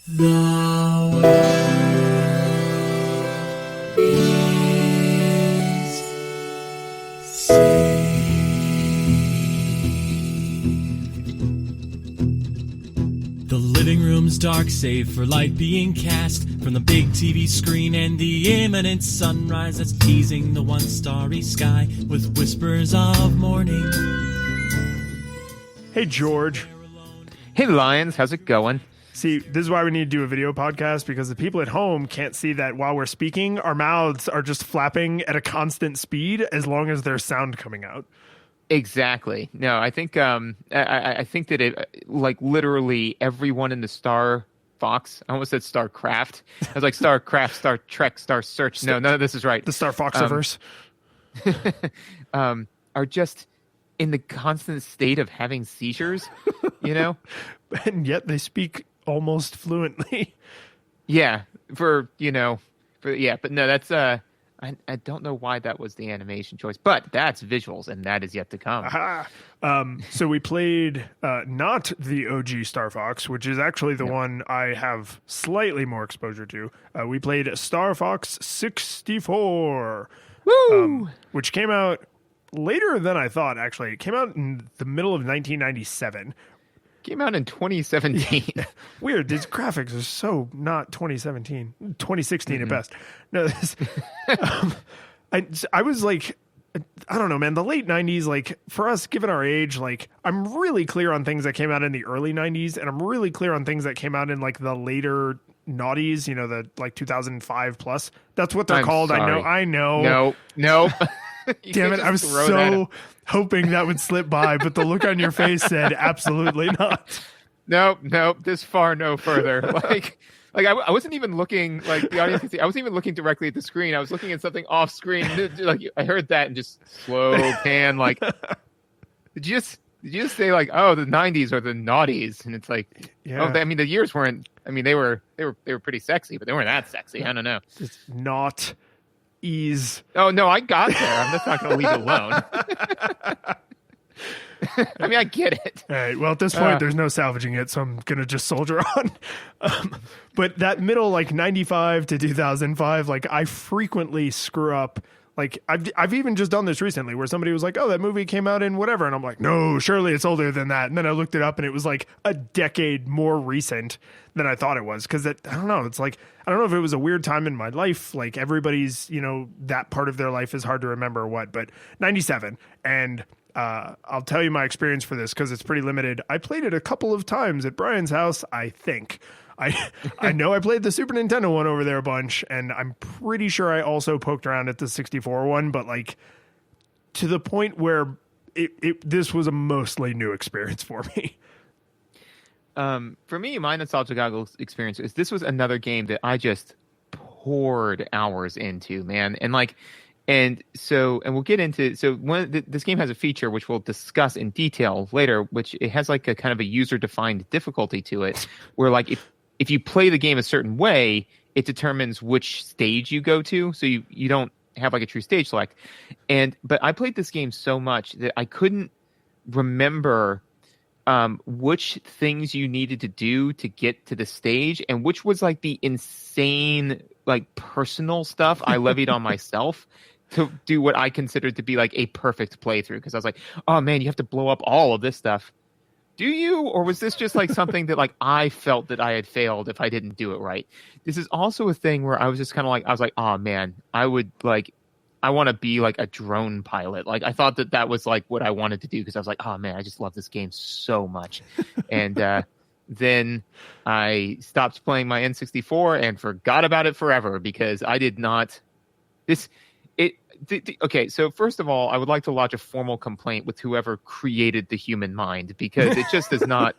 The world is saved. The living room's dark save for light being cast from the big TV screen and the imminent sunrise that's teasing the one starry sky with whispers of morning. Hey, George. Hey, Lions, how's it going? See, this is why we need to do a video podcast, because the people at home can't see that while we're speaking, our mouths are just flapping at a constant speed as long as there's sound coming out. Exactly. No, I think I think that it, like, literally everyone in the Star Fox, I almost said StarCraft. I was like StarCraft, Star Trek, Star Search. No, none of this is right. The Star Foxiverse. Are just in the constant state of having seizures, you know? And yet they speak almost fluently. Yeah, but no, that's I don't know why that was the animation choice, but that's visuals, and that is yet to come. Aha. So we played not the OG Star Fox, which is actually the one I have slightly more exposure to. We played Star Fox 64, which came out later than I thought, actually. It came out in the middle of 1997. Came out in 2017. Weird. These graphics are so not 2017, 2016 at best. No, this, I was like, I don't know, man. The late 90s, like, for us, given our age, like, I'm really clear on things that came out in the early 90s, and I'm really clear on things that came out in, like, the later noughties, you know, the, like, 2005 plus. That's what they're called. Sorry. I know. No. Damn it. I was so hoping that would slip by, but the look on your face said absolutely not. Nope. This far, no further. Like I wasn't even looking, like the audience can see, I wasn't even looking directly at the screen. I was looking at something off screen. Like, I heard that and just slow pan. Like, did you just say, like, oh, the 90s or the naughties? And it's like, yeah. I mean, the years weren't. I mean, they were pretty sexy, but they weren't that sexy. I don't know. It's not ease. Oh no, I got there. I'm just not going to leave it alone. I mean, I get it. All right. Well, at this point, there's no salvaging it, so I'm going to just soldier on. But that middle, like 95 to 2005, like, I frequently screw up. Like, I've even just done this recently where somebody was like, oh, that movie came out in whatever. And I'm like, no, surely it's older than that. And then I looked it up and it was like a decade more recent than I thought it was. Because I don't know. It's like, I don't know if it was a weird time in my life. Like, everybody's, you know, that part of their life is hard to remember or what. But 97. And I'll tell you my experience for this because it's pretty limited. I played it a couple of times at Brian's house, I think. I know I played the Super Nintendo one over there a bunch, and I'm pretty sure I also poked around at the 64 one, but, like, to the point where this was a mostly new experience for me. For me, my nostalgia goggles experience is this was another game that I just poured hours into, man. And we'll get into, this game has a feature which we'll discuss in detail later, which it has like a kind of a user defined difficulty to it, where, like, if you play the game a certain way, it determines which stage you go to. So you don't have like a true stage select. But I played this game so much that I couldn't remember which things you needed to do to get to the stage and which was like the insane, like, personal stuff I levied on myself to do what I considered to be like a perfect playthrough. Because I was like, oh man, you have to blow up all of this stuff. Do you? Or was this just like something that, like, I felt that I had failed if I didn't do it right? This is also a thing where I was just kind of like, I was like, oh man, I want to be like a drone pilot. Like, I thought that was like what I wanted to do because I was like, oh man, I just love this game so much. And then I stopped playing my N64 and forgot about it forever because I did not. Okay, so first of all, I would like to lodge a formal complaint with whoever created the human mind because it just is not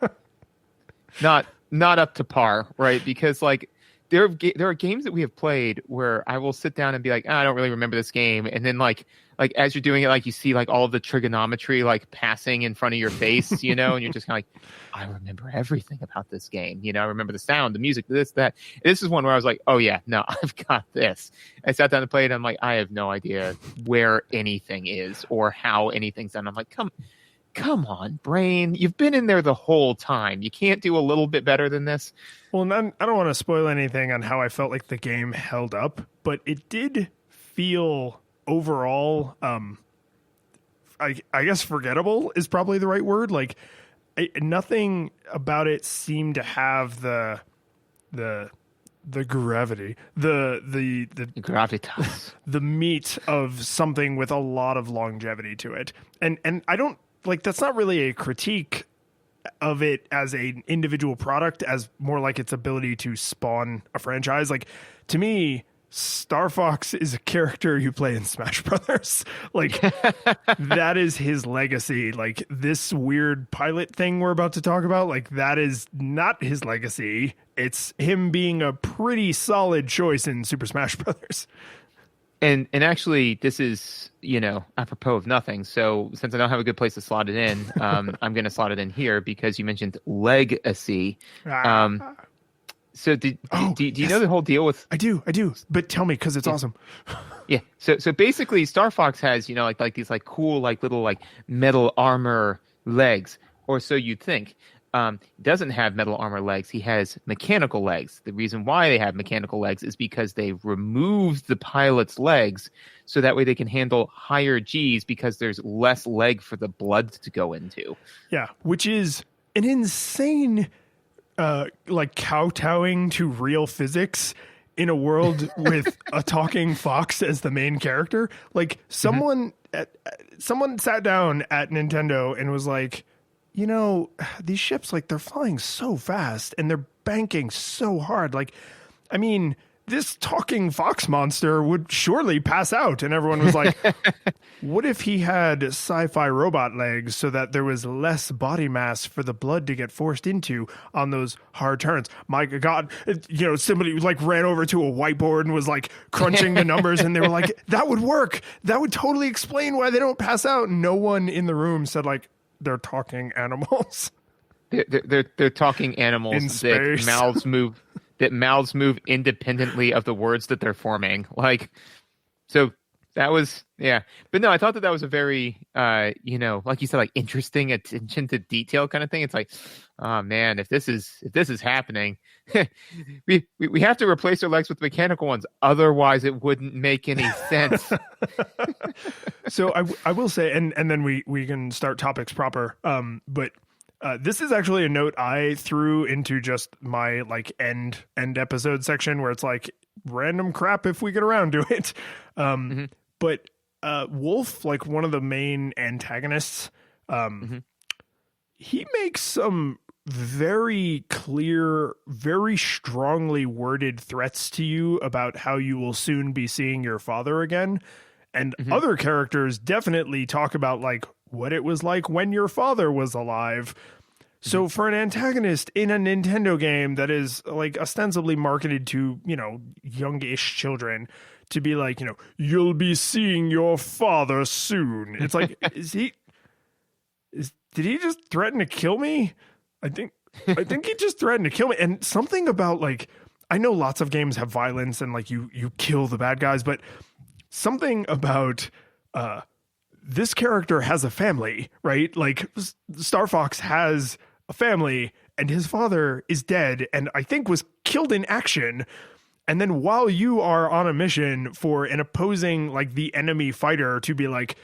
up to par, right? Because, like, there are games that we have played where I will sit down and be like, I don't really remember this game, and then like as you're doing it, like, you see like all of the trigonometry like passing in front of your face, you know, and you're just kind of like, I remember everything about this game, you know, I remember the sound, the music, this, that. And this is one where I was like, oh yeah, no, I've got this. I sat down to play it, and I'm like, I have no idea where anything is or how anything's done. I'm like, come come on, Brain, you've been in there the whole time. You can't do a little bit better than this. Well, I don't want to spoil anything on how I felt like the game held up, but it did feel overall, I guess forgettable is probably the right word. Like nothing about it seemed to have the gravity, the Gravitas. the meat of something with a lot of longevity to it. And I don't like, that's not really a critique of it as an individual product, as more like its ability to spawn a franchise. Like to me, Star Fox is a character you play in Smash Brothers. Like that is his legacy. Like this weird pilot thing we're about to talk about, like that is not his legacy. It's him being a pretty solid choice in Super Smash Brothers. And actually, this is, apropos of nothing. So since I don't have a good place to slot it in, I'm going to slot it in here because you mentioned legacy. So do you know the whole deal with? I do. But tell me, because it's awesome. Yeah. So basically, Star Fox has like these like cool like little like metal armor legs, or so you'd think. Doesn't have metal armor legs. He has mechanical legs. The reason why they have mechanical legs is because they removed the pilot's legs so that way they can handle higher Gs because there's less leg for the blood to go into. Yeah, which is an insane like kowtowing to real physics in a world with a talking fox as the main character. Like someone sat down at Nintendo and was like, these ships, like they're flying so fast and they're banking so hard. Like, I mean, this talking fox monster would surely pass out. And everyone was like, what if he had sci-fi robot legs so that there was less body mass for the blood to get forced into on those hard turns? My God, somebody like ran over to a whiteboard and was like crunching the numbers and they were like, that would work. That would totally explain why they don't pass out. No one in the room said like, they're talking animals. They're talking animals In space. that mouths move independently of the words that they're forming. Like, so that was, yeah. But no, I thought that was a very, like you said, like interesting attention to detail kind of thing. It's like, oh man, if this is happening, we have to replace our legs with mechanical ones. Otherwise it wouldn't make any sense. So I will say, and then we can start topics proper. But this is actually a note I threw into just my like end episode section where it's like random crap if we get around to it. But Wolf, like one of the main antagonists, he makes some very clear, very strongly worded threats to you about how you will soon be seeing your father again. And other characters definitely talk about like what it was like when your father was alive. So for an antagonist in a Nintendo game that is like ostensibly marketed to, youngish children to be like, you'll be seeing your father soon. It's like, did he just threaten to kill me? I think he just threatened to kill me. And something about like, I know lots of games have violence and like you kill the bad guys, but something about this character has a family, right? Like Star Fox has a family and his father is dead and I think was killed in action. And then while you are on a mission for an opposing, like the enemy fighter to be like,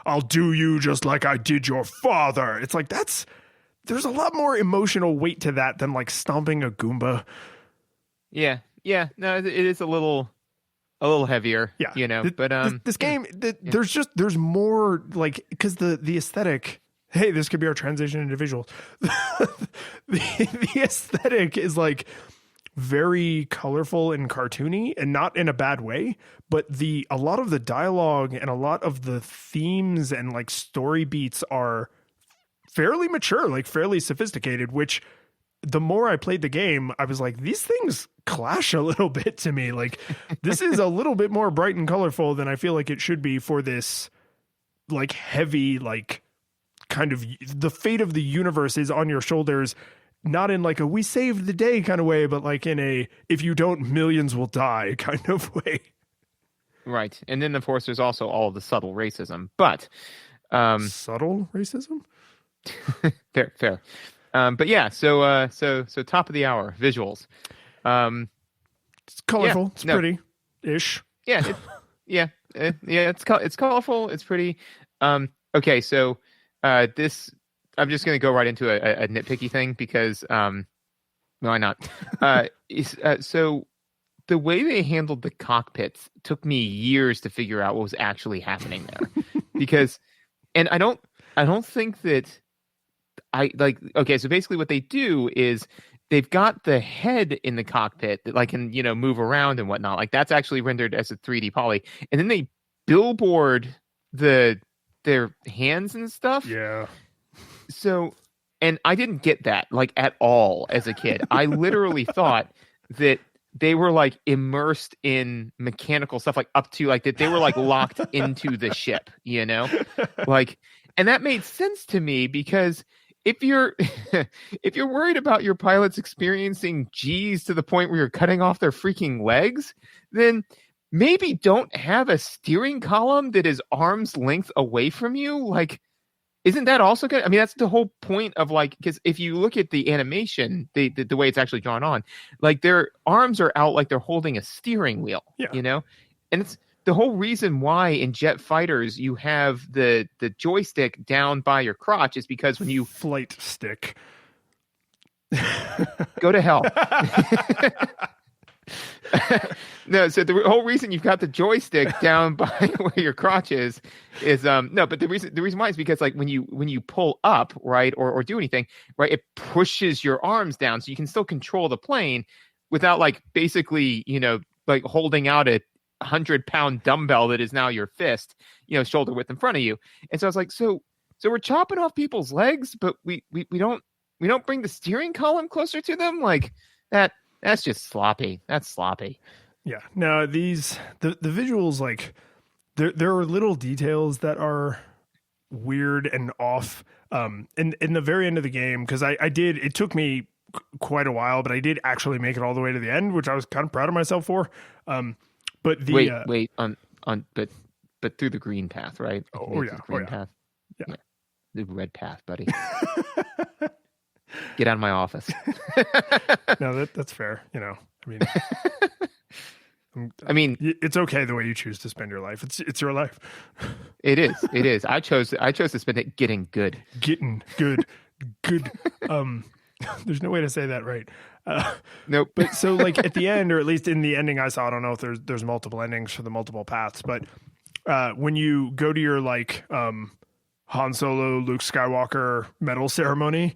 I'll do you just like I did your father. It's like, there's a lot more emotional weight to that than like stomping a Goomba. Yeah. No, it is a little heavier. Yeah. But this game, there's more like, because the aesthetic. Hey, this could be our transition into visuals. the aesthetic is like very colorful and cartoony, and not in a bad way. But a lot of the dialogue and a lot of the themes and like story beats are fairly mature, like fairly sophisticated, which the more I played the game, I was like, these things clash a little bit to me. Like this is a little bit more bright and colorful than I feel like it should be for this like heavy, like kind of the fate of the universe is on your shoulders, not in like a we saved the day kind of way, but like in a if you don't, millions will die kind of way. Right. And then of course there's also all of the subtle racism. But subtle racism? Fair. But yeah, so top of the hour visuals. It's colorful. Yeah, It's no. pretty-ish. Yeah, it's colorful. It's pretty. Okay, so this I'm just gonna go right into a nitpicky thing because why not? So the way they handled the cockpits took me years to figure out what was actually happening there, because, and I don't think that I like. Okay, so basically what they do is they've got the head in the cockpit that like can move around and whatnot. Like that's actually rendered as a 3D poly, and then they billboard their hands and stuff. Yeah. So, and I didn't get that like at all as a kid. I literally thought that they were like immersed in mechanical stuff, like up to like that they were like locked into the ship, like, and that made sense to me because if you're if you're worried about your pilots experiencing G's to the point where you're cutting off their freaking legs, then maybe don't have a steering column that is arm's length away from you. Like, isn't that also good? I mean, that's the whole point of like, because if you look at the animation, the way it's actually drawn on, like their arms are out like they're holding a steering wheel, and it's the whole reason why in jet fighters you have the joystick down by your crotch is because when you flight stick, go to hell. No, so the whole reason you've got the joystick down by where your crotch is no, but the reason why is because like when you pull up, right, or do anything, right, it pushes your arms down so you can still control the plane without like basically like holding out a 100-pound dumbbell that is now your fist, shoulder width in front of you. And so I was like, so we're chopping off people's legs, but we don't bring the steering column closer to them, like that. That's just sloppy. That's sloppy. Yeah. No, the visuals, like there are little details that are weird and off. In the very end of the game, because it took me quite a while, but I did actually make it all the way to the end, which I was kind of proud of myself for. But the wait but through the green path, right? Green path. Yeah. The red path, buddy. Get out of my office. No, that's fair. I mean, it's okay the way you choose to spend your life. It's your life. It is. I chose to spend it getting good. Getting good. There's no way to say that right. Nope. But so like at the end, or at least in the ending I saw, I don't know if there's multiple endings for the multiple paths, but when you go to your like Han Solo, Luke Skywalker medal ceremony,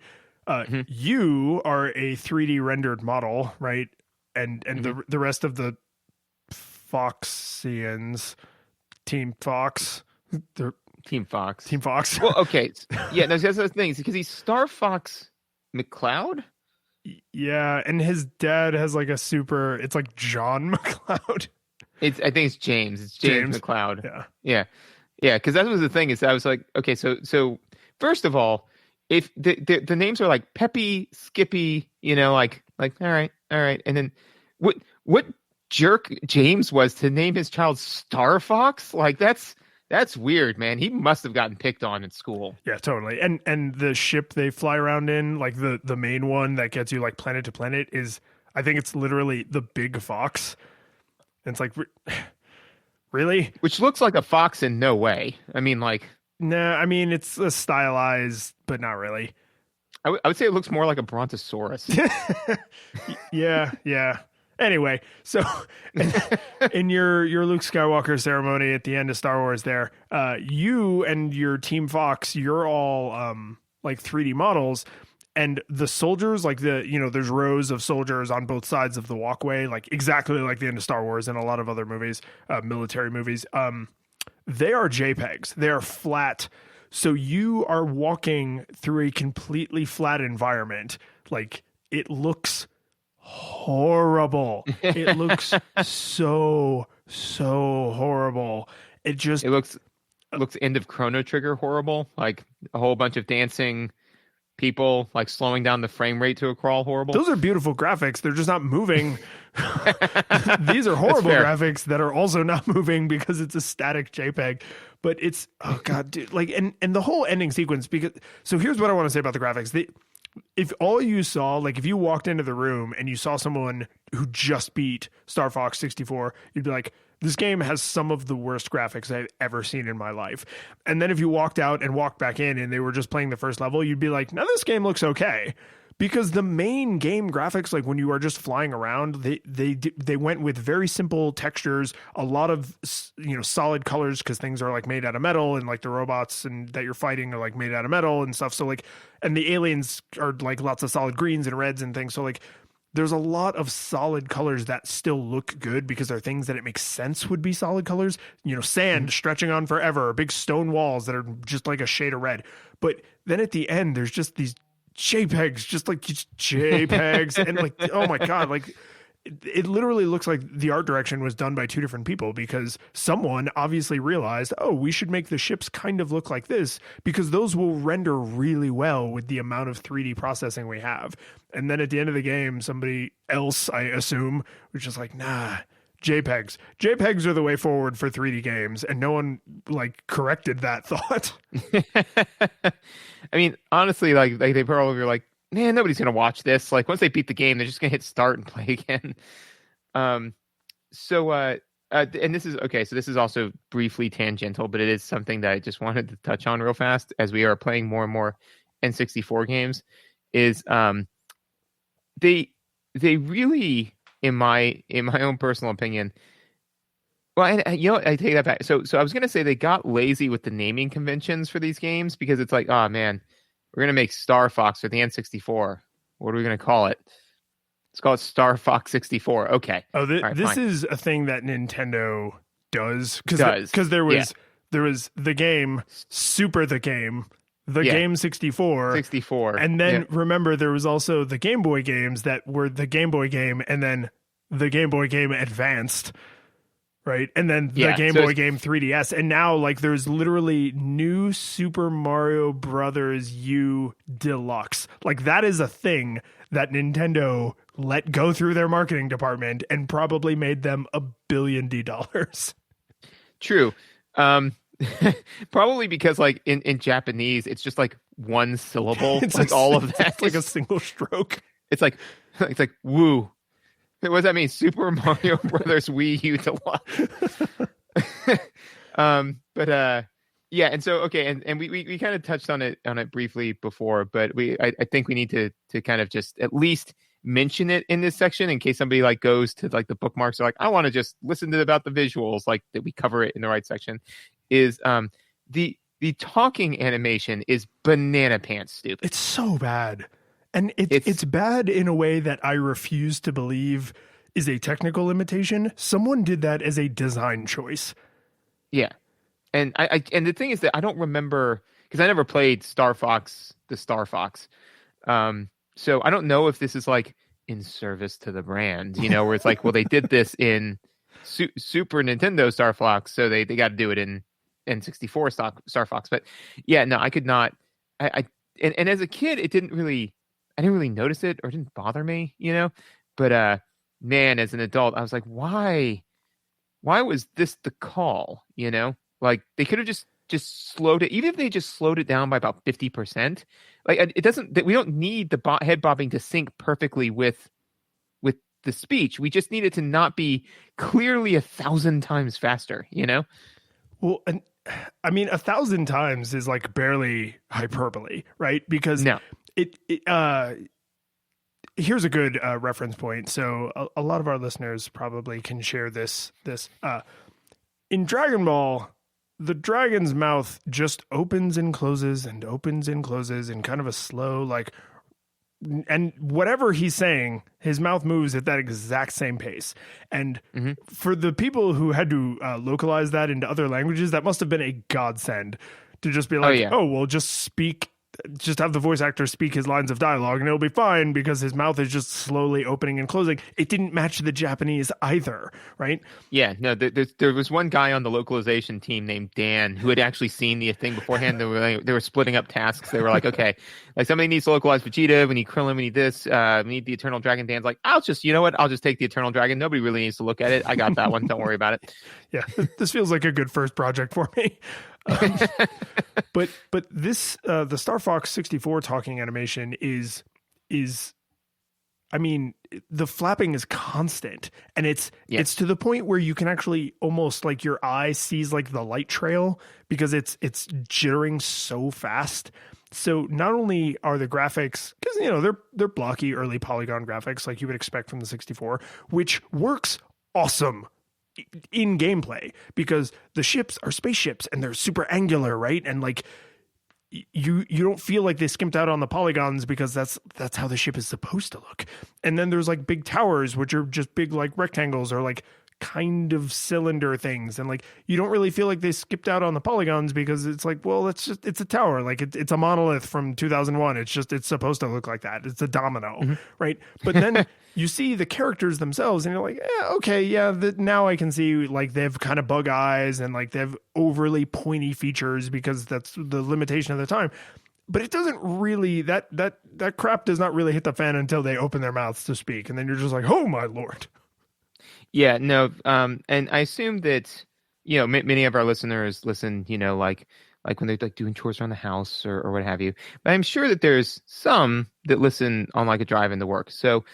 you are a 3D rendered model, right? And the rest of the Foxians, Team Fox. Team Fox. Well, okay. Yeah, no, that's the thing. Because he's Star Fox McCloud? Yeah, and his dad has like it's like John McCloud. I think it's James. It's James McCloud. Yeah. Because that was the thing is I was like, okay, so first of all, if the names are like Peppy, Skippy, like all right, and then what jerk James was to name his child Star Fox? Like that's weird, man. He must have gotten picked on in school. Yeah, totally. And the ship they fly around in, like the main one that gets you like planet to planet, is I think it's literally the Big Fox. And it's like, really? Which looks like a fox in no way. I mean, like. Nah, I mean, it's a stylized, but not really. I would say it looks more like a brontosaurus. Yeah. Anyway, so in your Luke Skywalker ceremony at the end of Star Wars there, you and your Team Fox, you're all like 3D models, and the soldiers, like there's rows of soldiers on both sides of the walkway, like exactly like the end of Star Wars and a lot of other movies, military movies. They are JPEGs. They are flat. So you are walking through a completely flat environment. Like it looks horrible. It looks so horrible. It looks end of Chrono Trigger horrible. Like a whole bunch of dancing people like slowing down the frame rate to a crawl horrible. Those are beautiful graphics. They're just not moving. These are horrible graphics that are also not moving because it's a static JPEG. But it's, oh God, dude, like, and the whole ending sequence, because, so here's what I want to say about the graphics. If all you saw, like if you walked into the room and you saw someone who just beat Star Fox 64, you'd be like, this game has some of the worst graphics I've ever seen in my life. And then if you walked out and walked back in and they were just playing the first level, you'd be like, now this game looks okay. Because the main game graphics, like when you are just flying around, they went with very simple textures, a lot of, you know, solid colors, because things are like made out of metal, and like the robots and that you're fighting are like made out of metal and stuff. So like, and the aliens are like lots of solid greens and reds and things. So like, there's a lot of solid colors that still look good because they're things that it makes sense would be solid colors. You know, sand stretching on forever, big stone walls that are just like a shade of red. But then at the end, there's just these JPEGs, just like JPEGs, and like, oh my God, like it literally looks like the art direction was done by two different people, because someone obviously realized, oh, we should make the ships kind of look like this because those will render really well with the amount of 3D processing we have. And then at the end of the game, somebody else, I assume, was just like, nah, JPEGs are the way forward for 3D games, and no one like corrected that thought. I mean, honestly, like they probably were like, man, nobody's gonna watch this. Like once they beat the game, they're just gonna hit start and play again. And this is okay. So this is also briefly tangential, but it is something that I just wanted to touch on real fast as we are playing more and more N64 games. Is they really, in my own personal opinion, well, you know, I take that back. So I was gonna say they got lazy with the naming conventions for these games, because it's like, oh man, we're gonna make Star Fox for the N64. What are we gonna call it? Let's call it Star Fox 64. Okay. Oh, right, this fine. is a thing that Nintendo does, because there was the game Super the Game. The game 64. 64. And then remember, there was also the Game Boy games that were the Game Boy game, and then the Game Boy game Advanced, right? And then the Game Boy game 3DS. And now, like, there's literally new Super Mario Brothers U Deluxe. Like, that is a thing that Nintendo let go through their marketing department and probably made them $1 billion. True. Probably because like in Japanese it's just like one syllable. It's like all of that. It's like a single stroke. It's like woo. What does that mean? Super Mario Brothers Wii U Deluxe. Yeah, and so okay, and we kind of touched on it briefly before, but I think we need to kind of just at least mention it in this section in case somebody like goes to like the bookmarks or like, I want to just listen to about the visuals, like that we cover it in the right section. Is the talking animation is banana pants stupid. It's so bad. And it's bad in a way that I refuse to believe is a technical limitation. Someone did that as a design choice. Yeah. And and the thing is that I don't remember, because I never played Star Fox, the Star Fox. So I don't know if this is like in service to the brand, you know, where it's like, well, they did this in Super Nintendo Star Fox, so they got to do it in N64 Star Fox. But yeah, no, I could not. And as a kid, I didn't really notice it, or it didn't bother me, you know. But man, as an adult, I was like, why was this the call? You know, like they could have just slowed it. Even if they just slowed it down by about 50%, like it doesn't. We don't need the head bobbing to sync perfectly with the speech. We just need it to not be clearly 1,000 times faster, you know. Well, and I mean, 1,000 times is like barely hyperbole, right? Because here's a good reference point. So a lot of our listeners probably can share this. In Dragon Ball, the dragon's mouth just opens and closes and opens and closes in kind of a slow, like, and whatever he's saying, his mouth moves at that exact same pace. And for the people who had to localize that into other languages, that must have been a godsend to just be like, oh, well, just speak just have the voice actor speak his lines of dialogue and it'll be fine because his mouth is just slowly opening and closing. It didn't match the Japanese either, right? Yeah, no, there was one guy on the localization team named Dan who had actually seen the thing beforehand. They were splitting up tasks. They were like, okay, like somebody needs to localize Vegeta. We need Krillin. We need this. We need the Eternal Dragon. Dan's like, you know what? I'll just take the Eternal Dragon. Nobody really needs to look at it. I got that one. Don't worry about it. Yeah, this feels like a good first project for me. But this the Star Fox 64 talking animation is I mean, the flapping is constant, and it's to the point where you can actually almost like your eye sees like the light trail because it's jittering so fast. So not only are the graphics, because you know they're blocky early polygon graphics like you would expect from the 64, which works awesome in gameplay because the ships are spaceships and they're super angular, right? And like you don't feel like they skimped out on the polygons because that's how the ship is supposed to look. And then there's like big towers which are just big like rectangles or like kind of cylinder things, and like you don't really feel like they skipped out on the polygons because it's like, well, it's a tower, like it's a monolith from 2001. It's supposed to look like that. It's a domino, right? But then you see the characters themselves and you're like, okay, yeah, now I can see like they have kind of bug eyes and like they have overly pointy features because that's the limitation of the time. But it doesn't really, that crap does not really hit the fan until they open their mouths to speak, and then you're just like, oh my lord. Yeah, no, and I assume that, you know, many of our listeners listen, you know, like when they're like doing chores around the house or what have you. But I'm sure that there's some that listen on like a drive into work. So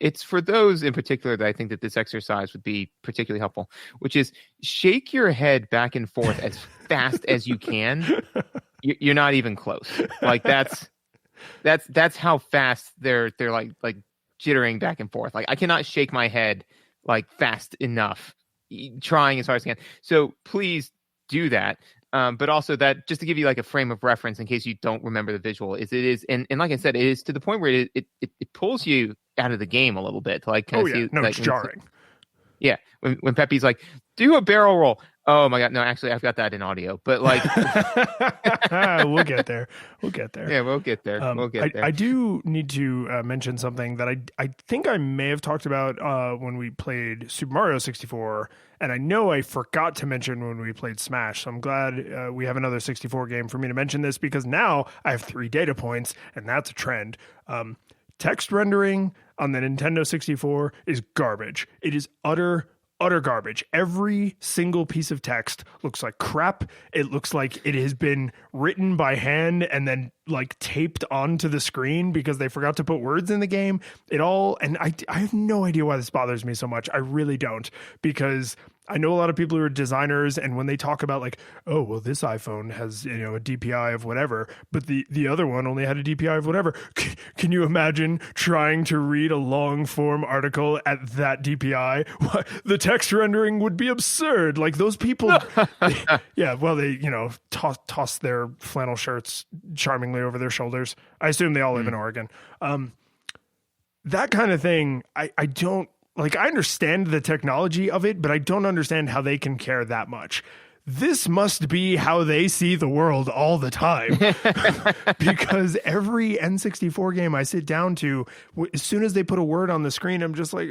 it's for those in particular that I think that this exercise would be particularly helpful, which is shake your head back and forth as fast as you can. You're not even close. Like that's how fast they're like jittering back and forth. Like I cannot shake my head like fast enough, trying as hard as I can. So please do that. But also that, just to give you like a frame of reference in case you don't remember the visual, and like I said, it is to the point where it pulls you out of the game a little bit to like kind of see. No, like, it's jarring. Yeah, when Pepe's like, do a barrel roll. Oh my god, no, actually I've got that in audio, but like we'll get there. Yeah, we'll get there. I do need to mention something that I think I may have talked about when we played Super Mario 64, and I know I forgot to mention when we played Smash. So I'm glad we have another 64 game for me to mention this, because now I have 3 data points, and that's a trend. Text rendering on the Nintendo 64 is garbage. It is utter garbage. Every single piece of text looks like crap. It looks like it has been written by hand and then like taped onto the screen because they forgot to put words in the game. And I have no idea why this bothers me so much. I really don't, because I know a lot of people who are designers, and when they talk about like, oh, well, this iPhone has, you know, a DPI of whatever, but the other one only had a DPI of whatever. Can you imagine trying to read a long form article at that DPI? The text rendering would be absurd. Like those people, they, you know, toss their flannel shirts charmingly over their shoulders. I assume they all live in Oregon. That kind of thing, I don't. Like, I understand the technology of it, but I don't understand how they can care that much. This must be how they see the world all the time. Because every N64 game I sit down to, as soon as they put a word on the screen, I'm just like,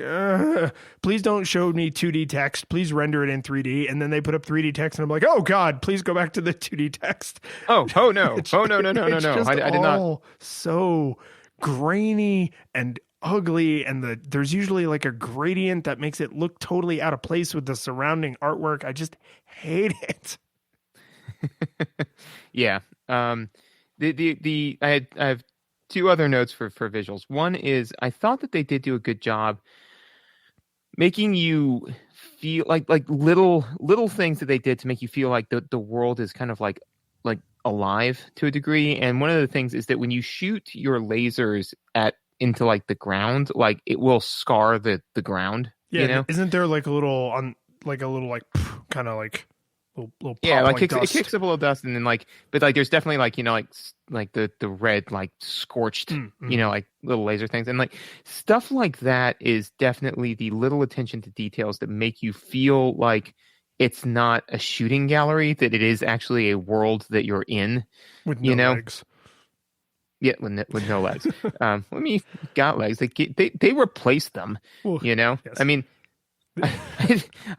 please don't show me 2D text. Please render it in 3D. And then they put up 3D text, and I'm like, oh, God, please go back to the 2D text. No. No. I did not. So grainy and ugly, and there's usually like a gradient that makes it look totally out of place with the surrounding artwork. I just hate it. Yeah. I have 2 other notes for visuals. One is I thought that they did do a good job making you feel like little things that they did to make you feel like the world is kind of like alive to a degree. And one of the things is that when you shoot your lasers into like the ground, like it will scar the ground. Yeah, you know? Isn't there like a little kind of like little pop, yeah, like it kicks up a little dust, and then but there's definitely like, you know, like the red like scorched, you know, like little laser things, and like stuff like that is definitely the little attention to details that make you feel like it's not a shooting gallery, that it is actually a world that you're in with no legs. Yeah, with no legs. I mean, got legs. They replaced them. Well, You know, yes. I mean,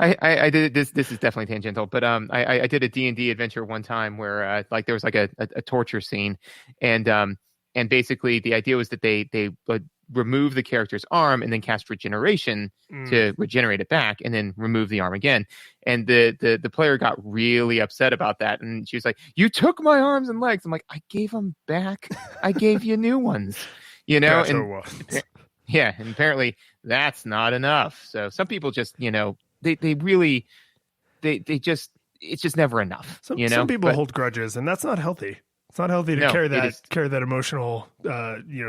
I did this. This is definitely tangential, but I did a D&D adventure one time where like there was like a torture scene, and basically the idea was that they would remove the character's arm and then cast regeneration to regenerate it back, and then remove the arm again. And the player got really upset about that, and she was like, "You took my arms and legs." I'm like, "I gave them back. I gave you new ones." You know, Gotcha and was. yeah, and apparently that's not enough. So some people just, they really, they just, it's just never enough. Some people hold grudges, and that's not healthy. It's not healthy to No, carry it is. that emotional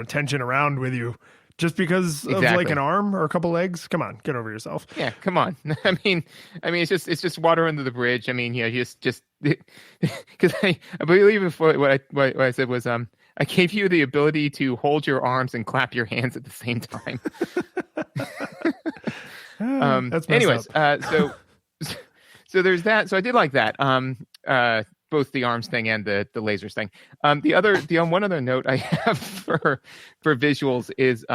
tension around with you just because of like Exactly. an arm or a couple legs. Come on, get over yourself. Yeah, come on. I mean, it's just water under the bridge. I mean, just because I believe before what I said was I gave you the ability to hold your arms and clap your hands at the same time. That's messed Anyways, up. so there's that. So I did like that. Both the arms thing and the lasers thing. The one other note I have for visuals is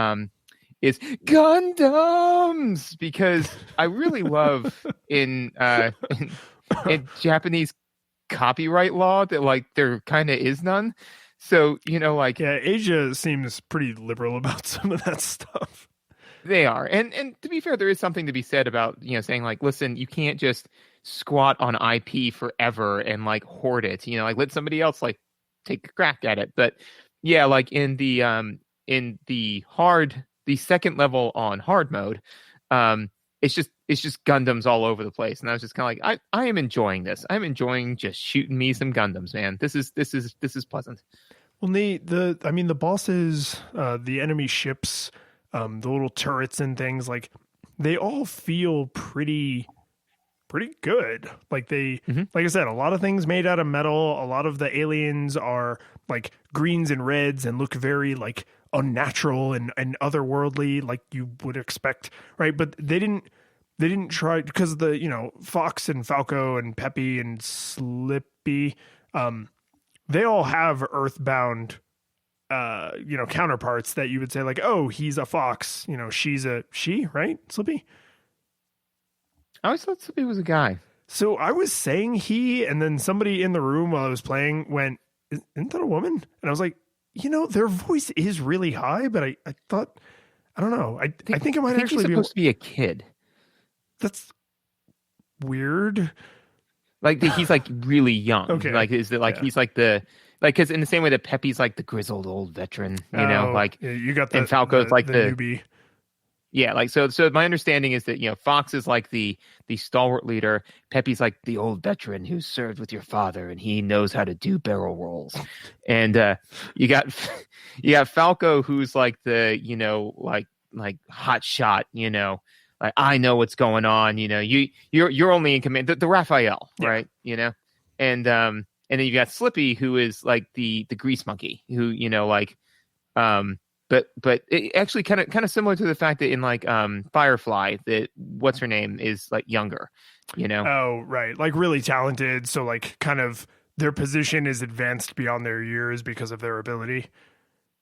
Gundams, because I really love in Japanese copyright law that like there kind of is none. So like Yeah, Asia seems pretty liberal about some of that stuff. they are, and to be fair, there is something to be said about saying like, listen, you can't just squat on IP forever and like hoard it. Like let somebody else like take a crack at it. But yeah, like in the second level on hard mode, it's just Gundams all over the place, and I was just kind of like, I am enjoying this. I'm enjoying just shooting me some Gundams, man. This is pleasant. Well, the bosses, the enemy ships, the little turrets and things, like they all feel pretty good. Like like I said, a lot of things made out of metal. A lot of the aliens are like greens and reds and look very like unnatural and otherworldly, like you would expect, right? But they didn't try, because the Fox and Falco and Peppy and Slippy, they all have earthbound counterparts that you would say like, oh, he's a fox, she's a she, right? Slippy. I always thought Slippy was a guy. So I was saying he, and then somebody in the room while I was playing went, isn't that a woman? And I was like, their voice is really high, but I thought, I don't know. I think it might actually he's be supposed to be a kid. That's weird. Like he's like really young. Okay. Like is it like he's like the because in the same way that Peppy's like the grizzled old veteran, like you got and Falco's like the newbie. Yeah, like so my understanding is that Fox is like the stalwart leader, Peppy's like the old veteran who served with your father and he knows how to do barrel rolls. And you got Falco, who's like the like hot shot, like I know what's going on, you're only in command, the Raphael, right? And then you got Slippy, who is like the grease monkey, who but it actually kind of similar to the fact that in like Firefly, that what's her name is like younger, Oh, right. Like really talented. So like kind of their position is advanced beyond their years because of their ability.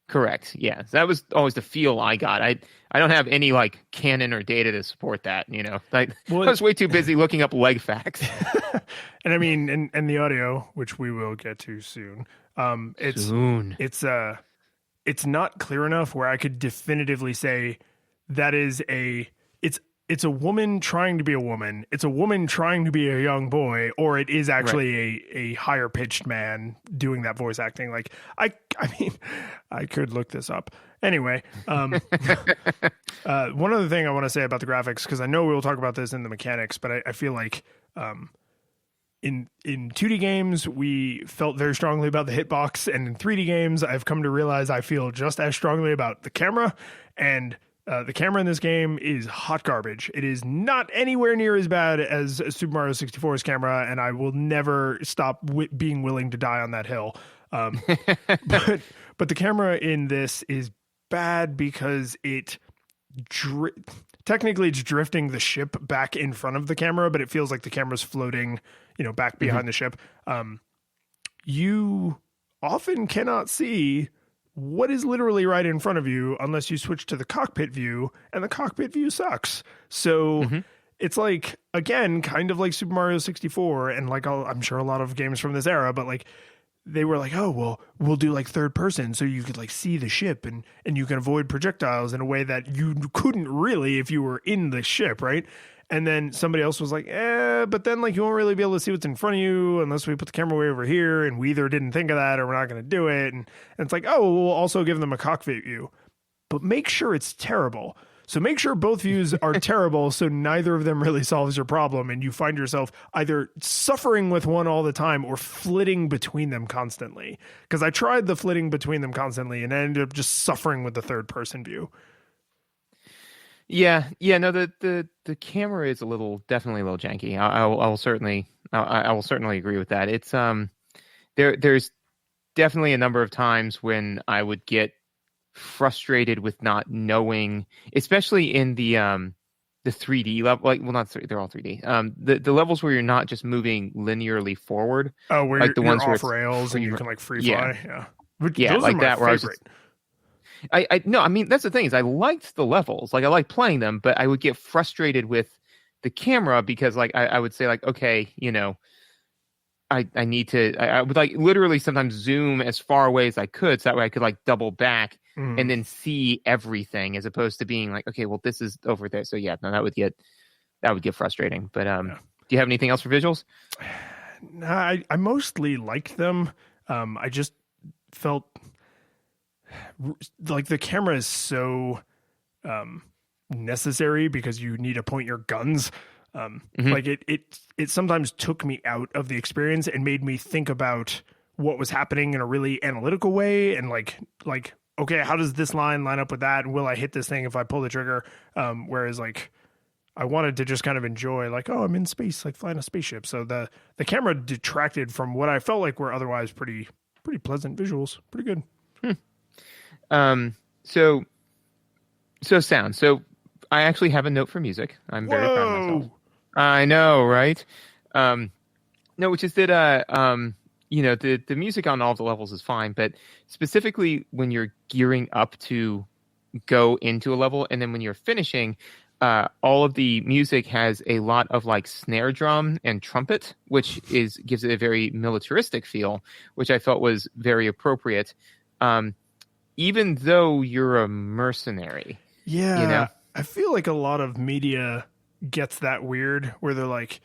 Correct. Yeah. So that was always the feel I got. I don't have any like canon or data to support that, like I was way too busy looking up leg facts. And I mean, and the audio, which we will get to soon. It's not clear enough where I could definitively say that is it's a woman trying to be a woman. It's a woman trying to be a young boy, or it is actually a higher pitched man doing that voice acting. Like I mean, I could look this up. Anyway, one other thing I want to say about the graphics, because I know we'll talk about this in the mechanics, but I feel like in 2D games, we felt very strongly about the hitbox, and in 3D games, I've come to realize I feel just as strongly about the camera, and the camera in this game is hot garbage. It is not anywhere near as bad as Super Mario 64's camera, and I will never stop being willing to die on that hill. But the camera in this is bad because it technically it's drifting the ship back in front of the camera, but it feels like the camera's floating, back behind the ship. You often cannot see what is literally right in front of you unless you switch to the cockpit view, and the cockpit view sucks. So it's like, again, kind of like Super Mario 64 and like I'm sure a lot of games from this era, but like they were like, oh, well, we'll do like third person so you could like see the ship and you can avoid projectiles in a way that you couldn't really if you were in the ship, right? And then somebody else was like, but then like you won't really be able to see what's in front of you unless we put the camera way over here, and we either didn't think of that or we're not going to do it. And it's like, oh, we'll also give them a cockpit view, but make sure it's terrible. So make sure both views are terrible so neither of them really solves your problem, and you find yourself either suffering with one all the time or flitting between them constantly. Because I tried the flitting between them constantly and I ended up just suffering with the third person view. Yeah, no, the camera is definitely a little janky. I will certainly agree with that. It's there's definitely a number of times when I would get frustrated with not knowing, especially in the 3D level, like, well, not 3D, they're all 3D. The levels where you're not just moving linearly forward. Oh, where like you're off rails and you can like free fly. Yeah, those like are my that. Where favorite. No, I mean, that's the thing is I liked the levels, like I liked playing them, but I would get frustrated with the camera because like I would say like, okay, I need to, I would like literally sometimes zoom as far away as I could so that way I could like double back and then see everything as opposed to being like, okay, well, this is over there. So yeah, no, that would get frustrating. But do you have anything else for visuals? No, I mostly liked them. I just felt like the camera is so necessary because you need to point your guns. Like it sometimes took me out of the experience and made me think about what was happening in a really analytical way and like okay, how does this line up with that, and will I hit this thing if I pull the trigger? Whereas like I wanted to just kind of enjoy like, oh, I'm in space, like flying a spaceship. So the camera detracted from what I felt like were otherwise pretty pleasant visuals. Pretty good. So sound. So I actually have a note for music. I'm very proud of myself. I know, right? No, which is that the music on all of the levels is fine, but specifically when you're gearing up to go into a level and then when you're finishing, all of the music has a lot of like snare drum and trumpet, which gives it a very militaristic feel, which I felt was very appropriate. Even though you're a mercenary. Yeah. I feel like a lot of media gets that weird where they're like,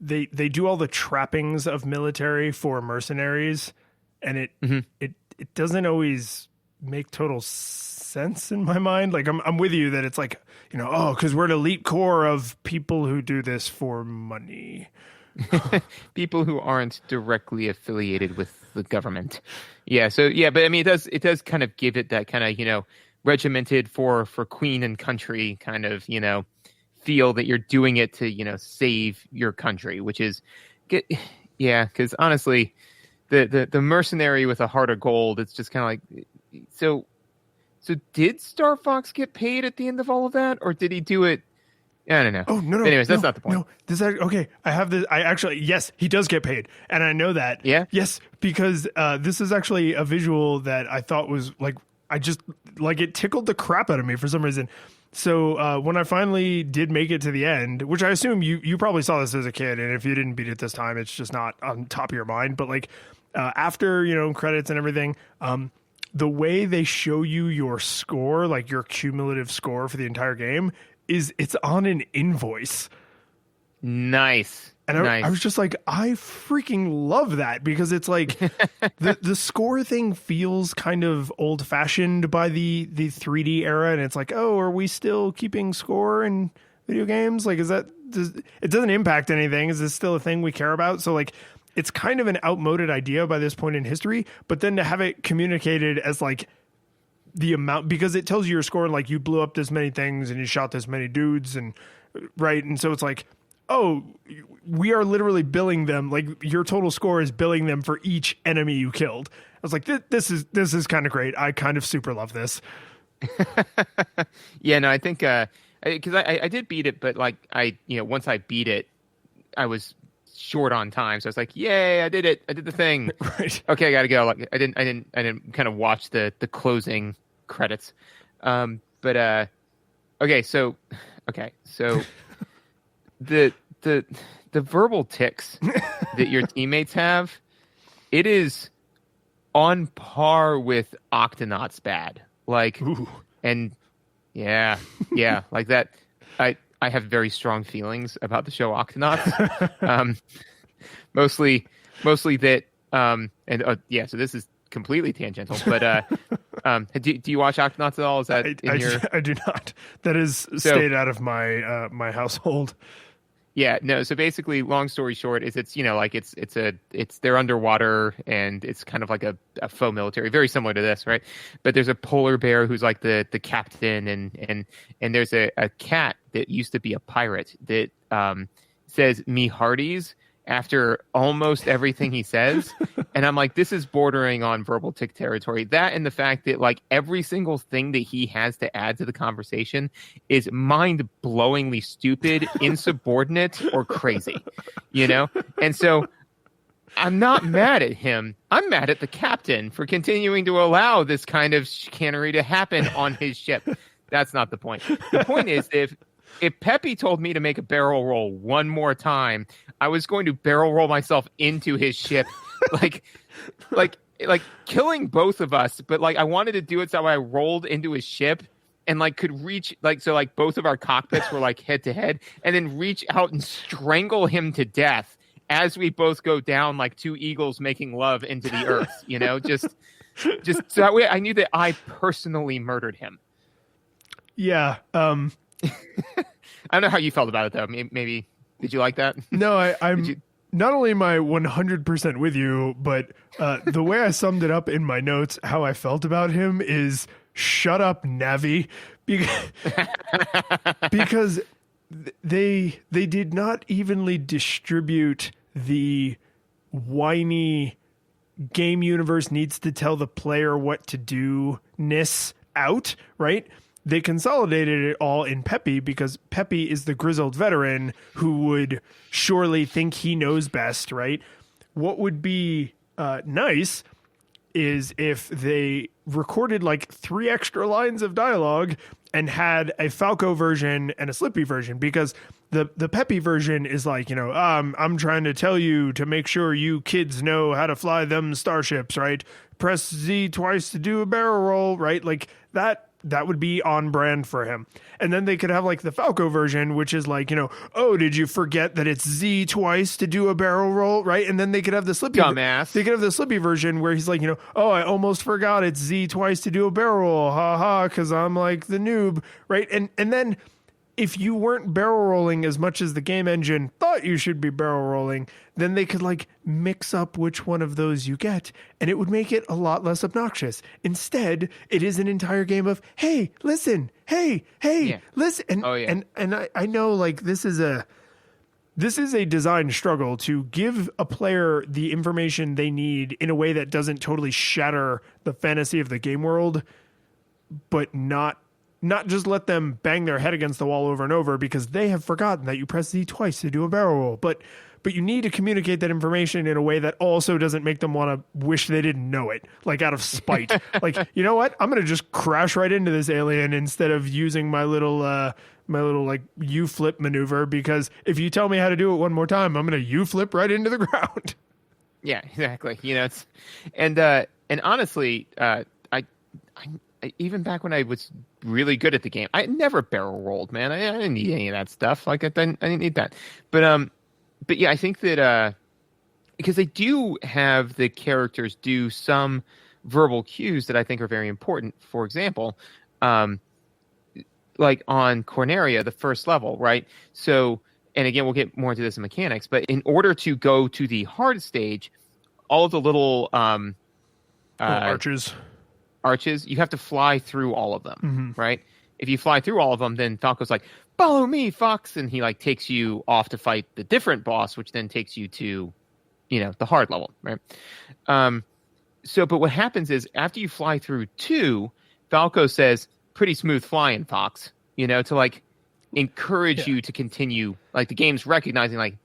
they do all the trappings of military for mercenaries, and it doesn't always make total sense in my mind. Like I'm with you that it's like, because we're an elite corps of people who do this for money. People who aren't directly affiliated with the government. Yeah. So yeah, but I mean, it does kind of give it that kind of, regimented for queen and country kind of, feel that you're doing it to, save your country, which is good. Yeah. Cause honestly, the mercenary with a heart of gold, it's just kind of like, so did Star Fox get paid at the end of all of that, or did he do it? I don't know. Oh, no. Anyways, that's not the point. No, okay. I have this. Yes, he does get paid. And I know that. Yeah. Yes, because this is actually a visual that I thought was like, it tickled the crap out of me for some reason. So when I finally did make it to the end, which I assume you probably saw this as a kid, and if you didn't beat it this time, it's just not on top of your mind. But like after, credits and everything, the way they show you your score, like your cumulative score for the entire game, it's on an invoice. Nice. And I was just like, I freaking love that, because it's like the score thing feels kind of old fashioned by the 3D era. And it's like, oh, are we still keeping score in video games? Like, it doesn't impact anything. Is this still a thing we care about? So like, it's kind of an outmoded idea by this point in history, but then to have it communicated as like the amount, because it tells you your score, like you blew up this many things and you shot this many dudes, and right. And so it's like, oh, we are literally billing them. Like your total score is billing them for each enemy you killed. I was like, this is kind of great. I kind of super love this. Yeah, no, I think, cause I did beat it, but like once I beat it, I was short on time, so I was like, "Yay, I did it! I did the thing." Right. Okay, I gotta go. Like, I didn't kind of watch the closing credits. But okay, so the verbal tics that your teammates have, it is on par with Octonauts bad. Like, Ooh. and yeah, like that. I have very strong feelings about the show Octonauts. Mostly that. Yeah. So this is completely tangential, but do you watch Octonauts at all? Is that I do not. That is stayed out of my my household. Yeah, no. So basically, long story short, is it's like it's they're underwater and it's kind of like a faux military, very similar to this, right? But there's a polar bear who's like the captain, and there's a cat that used to be a pirate that says "me hearties" after almost everything he says. And I'm like, this is bordering on verbal tic territory. That and the fact that like every single thing that he has to add to the conversation is mind-blowingly stupid, insubordinate, or crazy, And so I'm not mad at him. I'm mad at the captain for continuing to allow this kind of chicanery to happen on his ship. That's not the point. The point is, if Peppy told me to make a barrel roll one more time, I was going to barrel roll myself into his ship, like killing both of us. But like I wanted to do it so I rolled into his ship and like could reach like both of our cockpits were like head to head, and then reach out and strangle him to death as we both go down like two eagles making love into the earth. Just so that way I knew that I personally murdered him. Yeah. I don't know how you felt about it though. Maybe did you like that? No, I'm not only am I 100% with you, but the way I summed it up in my notes, how I felt about him is shut up, Navi, because they did not evenly distribute the whiny game universe needs to tell the player what to do-ness out, right? They consolidated it all in Peppy because Peppy is the grizzled veteran who would surely think he knows best, right? What would be nice is if they recorded like 3 extra lines of dialogue and had a Falco version and a Slippy version, because the Peppy version is like, I'm trying to tell you to make sure you kids know how to fly them starships, right? Press Z twice to do a barrel roll, right? Like that would be on brand for him. And then they could have like the Falco version, which is like, oh, did you forget that it's Z twice to do a barrel roll, right? And then they could have the Slippy dumbass. They could have the Slippy version where he's like, oh, I almost forgot it's Z twice to do a barrel roll, ha, because I'm like the noob, right? And then if you weren't barrel rolling as much as the game engine thought you should be barrel rolling, then they could like mix up which one of those you get, and it would make it a lot less obnoxious. Instead, it is an entire game of, hey, listen, hey, yeah. Listen. And, oh, yeah. and I know like this is a design struggle to give a player the information they need in a way that doesn't totally shatter the fantasy of the game world, but not just let them bang their head against the wall over and over because they have forgotten that you press Z twice to do a barrel roll. But you need to communicate that information in a way that also doesn't make them want to wish they didn't know it, like out of spite. Like, you know what? I'm going to just crash right into this alien instead of using my little like U-flip maneuver, because if you tell me how to do it one more time, I'm going to U-flip right into the ground. Yeah, exactly. It's and honestly, I even back when I was really good at the game, I never barrel rolled, man. I didn't need any of that stuff. Like I didn't need that. But yeah, I think that because they do have the characters do some verbal cues that I think are very important. For example, like on Corneria, the first level, right? So, and again, we'll get more into this in mechanics, but in order to go to the hard stage, all of the little arches, you have to fly through all of them, right? If you fly through all of them, then Falco's like, follow me, Fox, and he like takes you off to fight the different boss, which then takes you to, the hard level, right? But what happens is after you fly through 2, Falco says, pretty smooth flying, Fox, to like encourage you to continue. Like the game's recognizing like,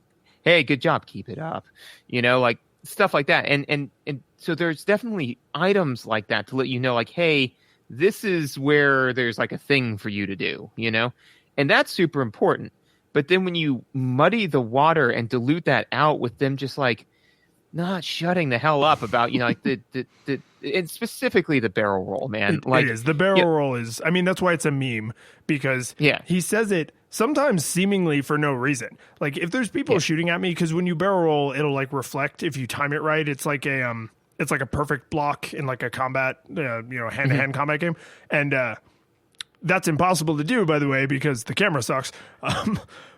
hey, good job, keep it up, like stuff like that. And so there's definitely items like that to let you know, like, hey, this is where there's like a thing for you to do, and that's super important. But then when you muddy the water and dilute that out with them just like not shutting the hell up about, like the and specifically the barrel roll, man. It is. The barrel roll is, I mean, that's why it's a meme, because he says it sometimes seemingly for no reason. Like if there's people shooting at me, because when you barrel roll, it'll like reflect if you time it right. It's like a perfect block in like a combat, hand-to-hand combat game. And that's impossible to do, by the way, because the camera sucks.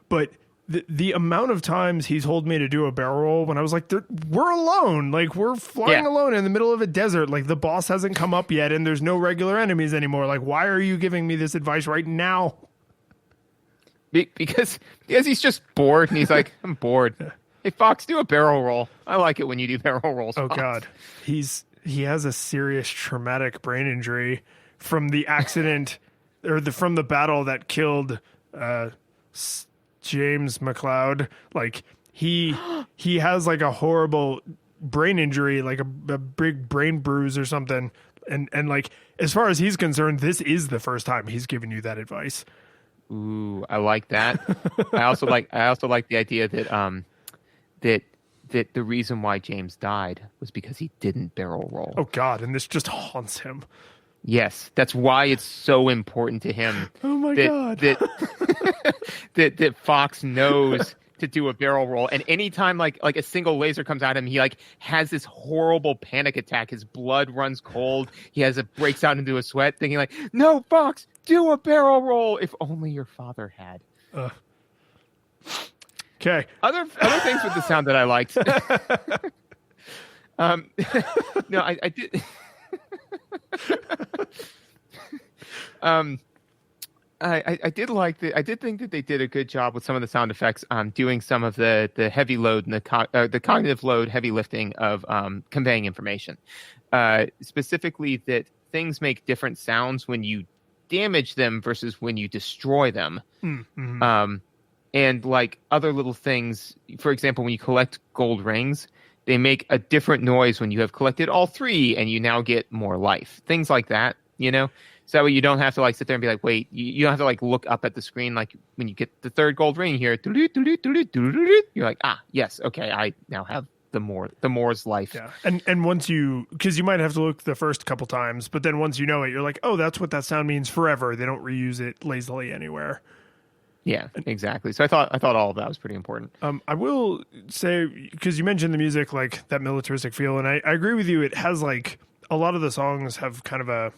But the amount of times he's told me to do a barrel roll when I was like, we're alone. Like, we're flying alone in the middle of a desert. Like, the boss hasn't come up yet, and there's no regular enemies anymore. Like, why are you giving me this advice right now? Because he's just bored, and he's like, I'm bored. Hey, Fox, do a barrel roll. I like it when you do barrel rolls. Oh, Fox. God. He has a serious traumatic brain injury from the accident, or from the battle that killed James McLeod. Like he has like a horrible brain injury, like a big brain bruise or something. And like, as far as he's concerned, this is the first time he's given you that advice. Ooh, I like that. I also like the idea that that the reason why James died was because he didn't barrel roll. Oh God, and this just haunts him. Yes, that's why it's so important to him. Oh my God. That Fox knows to do a barrel roll, and anytime like a single laser comes at him, he like has this horrible panic attack. His blood runs cold. He breaks out into a sweat, thinking like, "No, Fox, do a barrel roll. If only your father had." Okay. Other things with the sound that I liked. No, I did. I did like I did think that they did a good job with some of the sound effects, doing some of the heavy load and the cognitive load, heavy lifting of conveying information. Specifically, that things make different sounds when you damage them versus when you destroy them. Mm-hmm. And like other little things, for example, when you collect gold rings, they make a different noise when you have collected all 3 and you now get more life. Things like that, So that way you don't have to like sit there and be like, wait, you don't have to like look up at the screen. Like when you get the 3rd gold ring here, you're like, yes, okay, I now have the more's life. Yeah. And once because you might have to look the first couple times, but then once you know it, you're like, oh, that's what that sound means forever. They don't reuse it lazily anywhere. Yeah, exactly. So I thought all of that was pretty important. I will say, because you mentioned the music, like that militaristic feel, and I agree with you. It has like a lot of the songs have kind of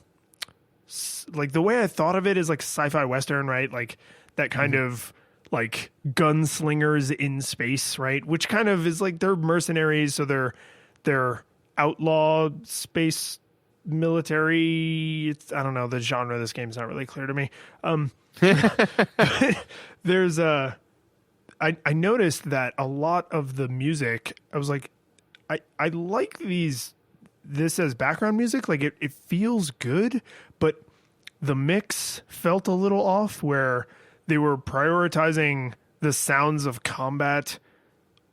like the way I thought of it is like sci-fi western, right? Like that kind of like gunslingers in space, right? Which kind of is like they're mercenaries, so they're outlaw space military. I don't know, the genre of this game is not really clear to me. There's I noticed that a lot of the music, I was like, I like this as background music. Like it feels good, but the mix felt a little off, where they were prioritizing the sounds of combat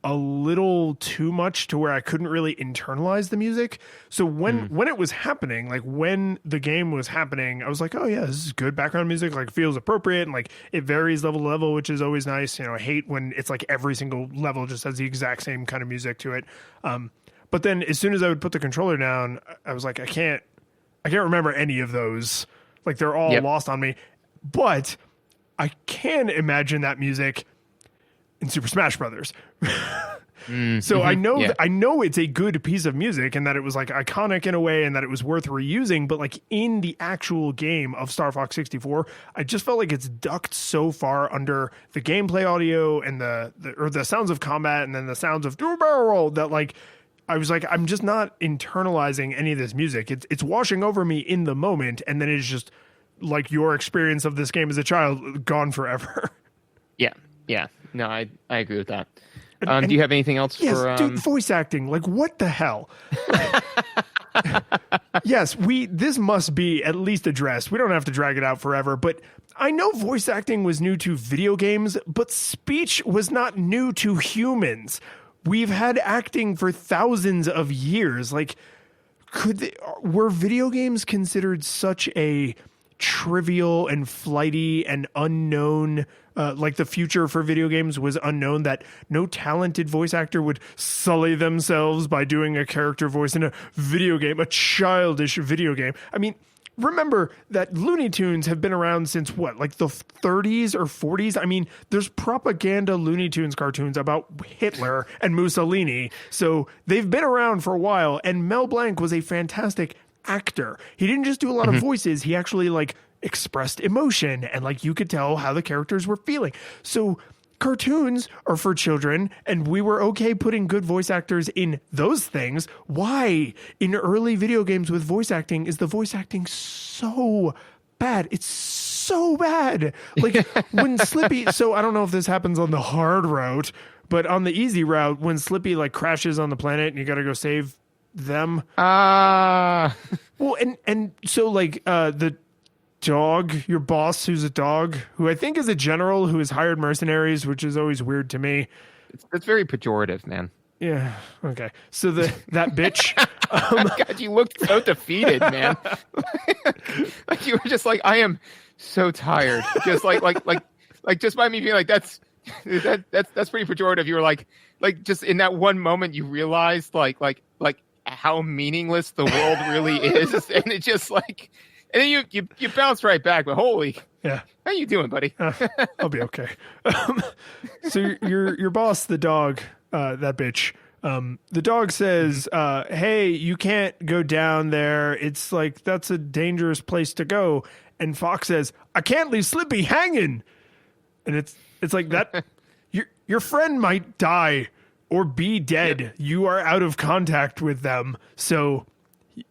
a little too much to where I couldn't really internalize the music. So when it was happening, like when the game was happening, I was like, oh yeah, this is good background music. Like feels appropriate. And like it varies level to level, which is always nice. I hate when it's like every single level just has the exact same kind of music to it. But then as soon as I would put the controller down, I was like, I can't remember any of those. Like they're all lost on me, but I can imagine that music in Super Smash Brothers. So I know it's a good piece of music and that it was like iconic in a way and that it was worth reusing, but like in the actual game of Star Fox 64, I just felt like it's ducked so far under the gameplay audio and the sounds of combat and then the sounds of do a barrel roll that like I was like, I'm just not internalizing any of this music. It's washing over me in the moment, and then it's just like your experience of this game as a child gone forever. Yeah. No, I agree with that. Do you have anything else yes, for... dude, voice acting. Like, what the hell? yes, this must be at least addressed. We don't have to drag it out forever, but I know voice acting was new to video games, but speech was not new to humans. We've had acting for thousands of years. Like, were video games considered such a trivial and flighty and unknown, like the future for video games was unknown, that no talented voice actor would sully themselves by doing a character voice in a video game, a childish video game? I mean, remember that Looney Tunes have been around since what, like the 30s or 40s? I mean, there's propaganda Looney Tunes cartoons about Hitler and Mussolini. So they've been around for a while. And Mel Blanc was a fantastic actor. He didn't just do a lot of voices. He actually like expressed emotion, and like you could tell how the characters were feeling. So cartoons are for children, and we were okay putting good voice actors in those things. Why in early video games with voice acting is the voice acting so bad? It's so bad. Like when Slippy, so I don't know if this happens on the hard route, but on the easy route, when Slippy like crashes on the planet and you got to go save them. Well, and so like the dog, your boss, who's a dog, who I think is a general who has hired mercenaries, which is always weird to me. It's very pejorative, man. Yeah. Okay. So that bitch. God, you looked so defeated, man. Like you were just like, I am so tired. Just like just by me being like, that's pretty pejorative. You were like just in that one moment, you realized like how meaningless the world really is, and it just like. And then you bounce right back, but holy, yeah, how you doing, buddy? I'll be okay. So your boss, the dog, that bitch. The dog says, "Hey, you can't go down there. It's like that's a dangerous place to go." And Fox says, "I can't leave Slippy hanging." And it's like that. Your friend might die or be dead. Yep. You are out of contact with them, so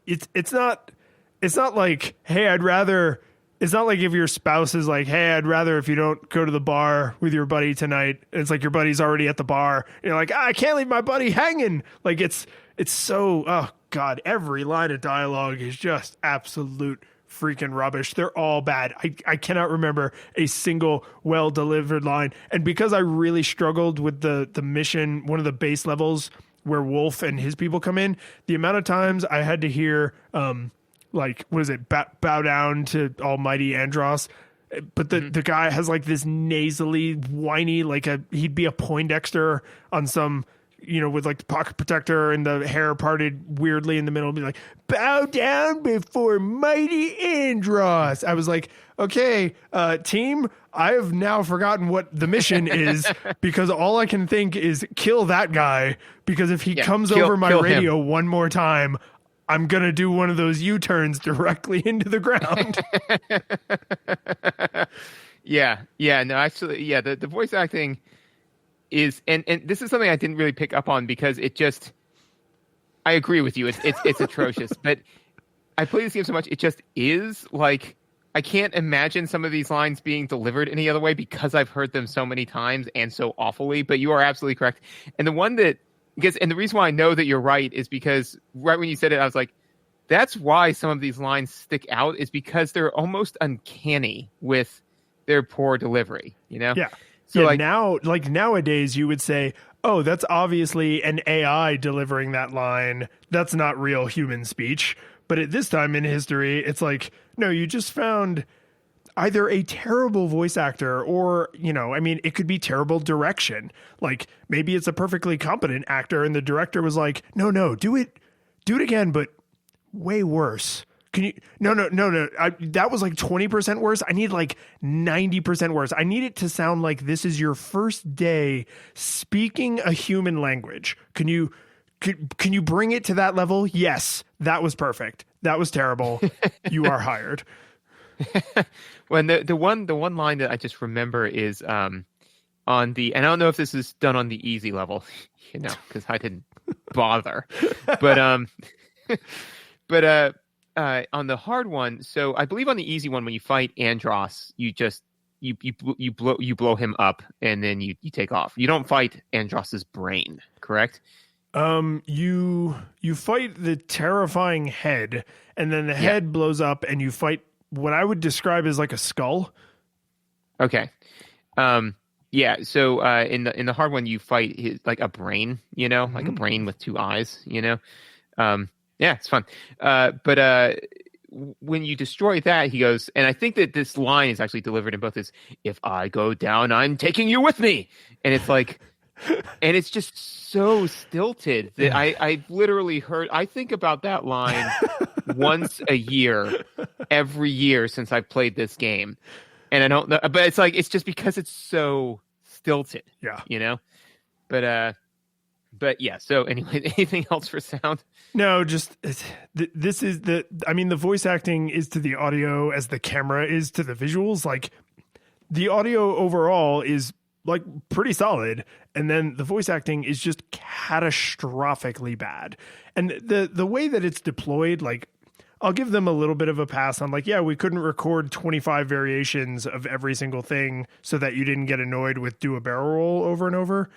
it's not. It's not like, hey, it's not like if your spouse is like, hey, I'd rather if you don't go to the bar with your buddy tonight. It's like your buddy's already at the bar. And you're like, I can't leave my buddy hanging. Like it's so, oh God, every line of dialogue is just absolute freaking rubbish. They're all bad. I cannot remember a single well-delivered line. And because I really struggled with the mission, one of the base levels where Wolf and his people come in, the amount of times I had to hear, like, what is it? Bow down to Almighty Andros. But the guy has like this nasally, whiny, like he'd be a Poindexter on some, with like the pocket protector and the hair parted weirdly in the middle, be like, bow down before mighty Andros. I was like, okay, team, I have now forgotten what the mission is because all I can think is kill that guy, because if he comes over my radio one more time, I'm going to do one of those U-turns directly into the ground. No, actually, the voice acting is, and this is something I didn't really pick up on because it just, I agree with you. It's atrocious, but I play this game so much. It just is like, I can't imagine some of these lines being delivered any other way because I've heard them so many times and so awfully, but you are absolutely correct. And the one that, and the reason why I know that you're right is because right when you said it, I was like, that's why some of these lines stick out, is because they're almost uncanny with their poor delivery, Yeah. So nowadays you would say, oh, that's obviously an AI delivering that line. That's not real human speech. But at this time in history, it's like, no, you just found either a terrible voice actor or, it could be terrible direction. Like maybe it's a perfectly competent actor and the director was like, no, do it again, but way worse. Can you, no. That was like 20% worse. I need like 90% worse. I need it to sound like this is your first day speaking a human language. Can you bring it to that level? Yes, that was perfect. That was terrible. You are hired. Well, the one line that I just remember is on the, and I don't know if this is done on the easy level, because I didn't bother, but on the hard one. So I believe on the easy one, when you fight Andros, you just you blow him up and then you take off. You don't fight Andros's brain, correct? You fight the terrifying head, and then the head blows up, and you fight what I would describe as like a skull. Okay. Yeah. So in the hard one, you fight like a brain, like a brain with two eyes, Yeah, it's fun. But when you destroy that, he goes, and I think that this line is actually delivered in both as, "If I go down, I'm taking you with me," and it's like, and it's just so stilted that I've literally heard. I think about that line once a year, every year since I've played this game. And I don't know, but it's just because it's so stilted, But yeah. So anyway, anything else for sound? No, just this is the voice acting is to the audio as the camera is to the visuals. Like the audio overall is like pretty solid, and then the voice acting is just catastrophically bad. And the way that it's deployed, like, I'll give them a little bit of a pass on, like, yeah, we couldn't record 25 variations of every single thing so that you didn't get annoyed with do a barrel roll over and over.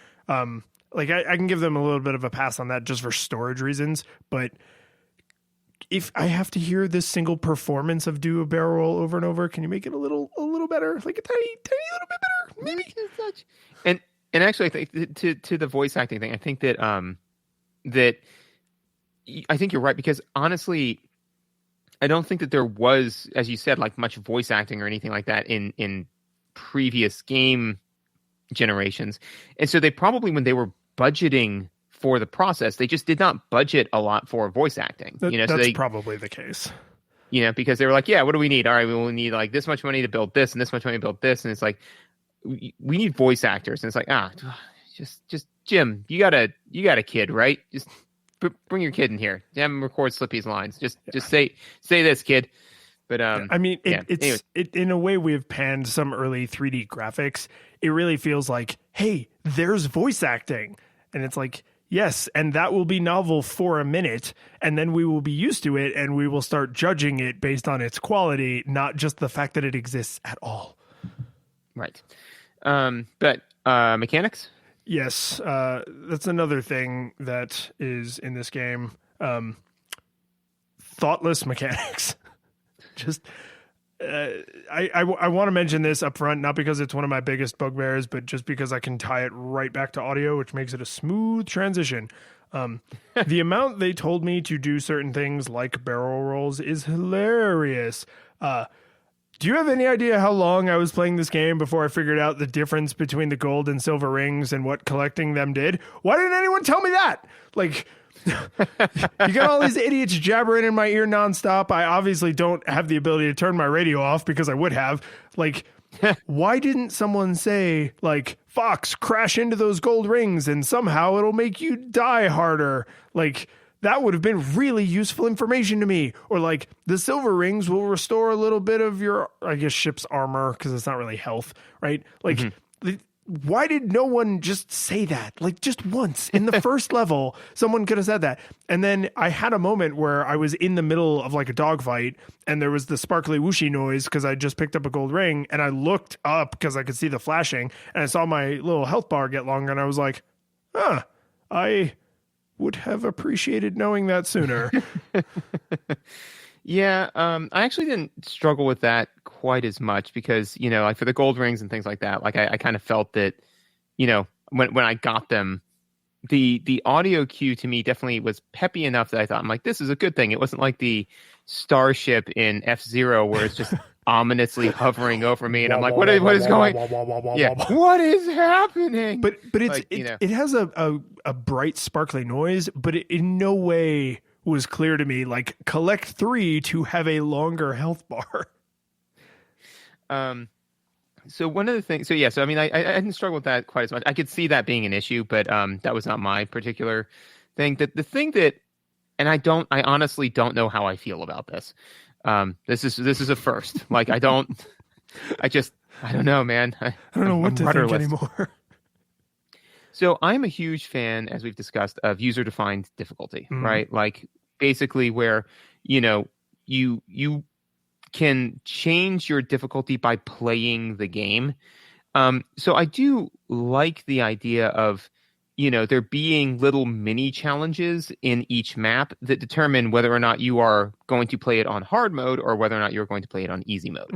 Like I can give them a little bit of a pass on that just for storage reasons. But if I have to hear this single performance of do a barrel roll over and over, can you make it a little better? Like a tiny little bit better, maybe. And actually, I think to the voice acting thing, I think that that I think you're right, because honestly, I don't think that there was, as you said, like much voice acting or anything like that in previous game generations. And so they probably, when they were budgeting for the process, they just did not budget a lot for voice acting. That's probably the case. Because they were like, yeah, what do we need? All right, we will need like this much money to build this and this much money to build this. And it's like, we need voice actors. And it's like, just Jim, you got a kid, right? Just bring your kid in here. Have him record Slippy's lines. Just say this, kid. But it's in a way we've panned some early 3D graphics. It really feels like, hey, there's voice acting, and it's like, yes, and that will be novel for a minute, and then we will be used to it, and we will start judging it based on its quality, not just the fact that it exists at all. Right. But mechanics. Yes, that's another thing that is in this game. Thoughtless mechanics. Just, I want to mention this up front, not because it's one of my biggest bugbears, but just because I can tie it right back to audio, which makes it a smooth transition. The amount they told me to do certain things like barrel rolls is hilarious. Do you have any idea how long I was playing this game before I figured out the difference between the gold and silver rings and what collecting them did? Why didn't anyone tell me that? Like, you got all these idiots jabbering in my ear nonstop. I obviously don't have the ability to turn my radio off because I would have. Like, why didn't someone say, like, Fox, crash into those gold rings and somehow it'll make you die harder? Like, that would have been really useful information to me. Or like, the silver rings will restore a little bit of your, I guess, ship's armor, because it's not really health, right? Like, why did no one just say that? Like, just once in the first level, someone could have said that. And then I had a moment where I was in the middle of like a dogfight, and there was the sparkly whooshy noise because I just picked up a gold ring, and I looked up because I could see the flashing, and I saw my little health bar get longer, and I was like, I would have appreciated knowing that sooner. Yeah, I actually didn't struggle with that quite as much because, like for the gold rings and things like that, like I kind of felt that, when I got them, the audio cue to me definitely was peppy enough that I thought, I'm like, this is a good thing. It wasn't like the starship in F-Zero where it's just ominously hovering over me, and I'm like, what is going? Yeah, what is happening? But it has a bright sparkly noise, but it in no way was clear to me, like, collect 3 to have a longer health bar. So one of the things, so I mean, I didn't struggle with that quite as much. I could see that being an issue, but that was not my particular thing. That the thing that, and I honestly don't know how I feel about this. This is a first. Like, I don't know, man. I don't know what to think anymore. So I'm a huge fan, as we've discussed, of user-defined difficulty, right? Like, basically where, you can change your difficulty by playing the game. So I do like the idea of there being little mini challenges in each map that determine whether or not you are going to play it on hard mode or whether or not you're going to play it on easy mode.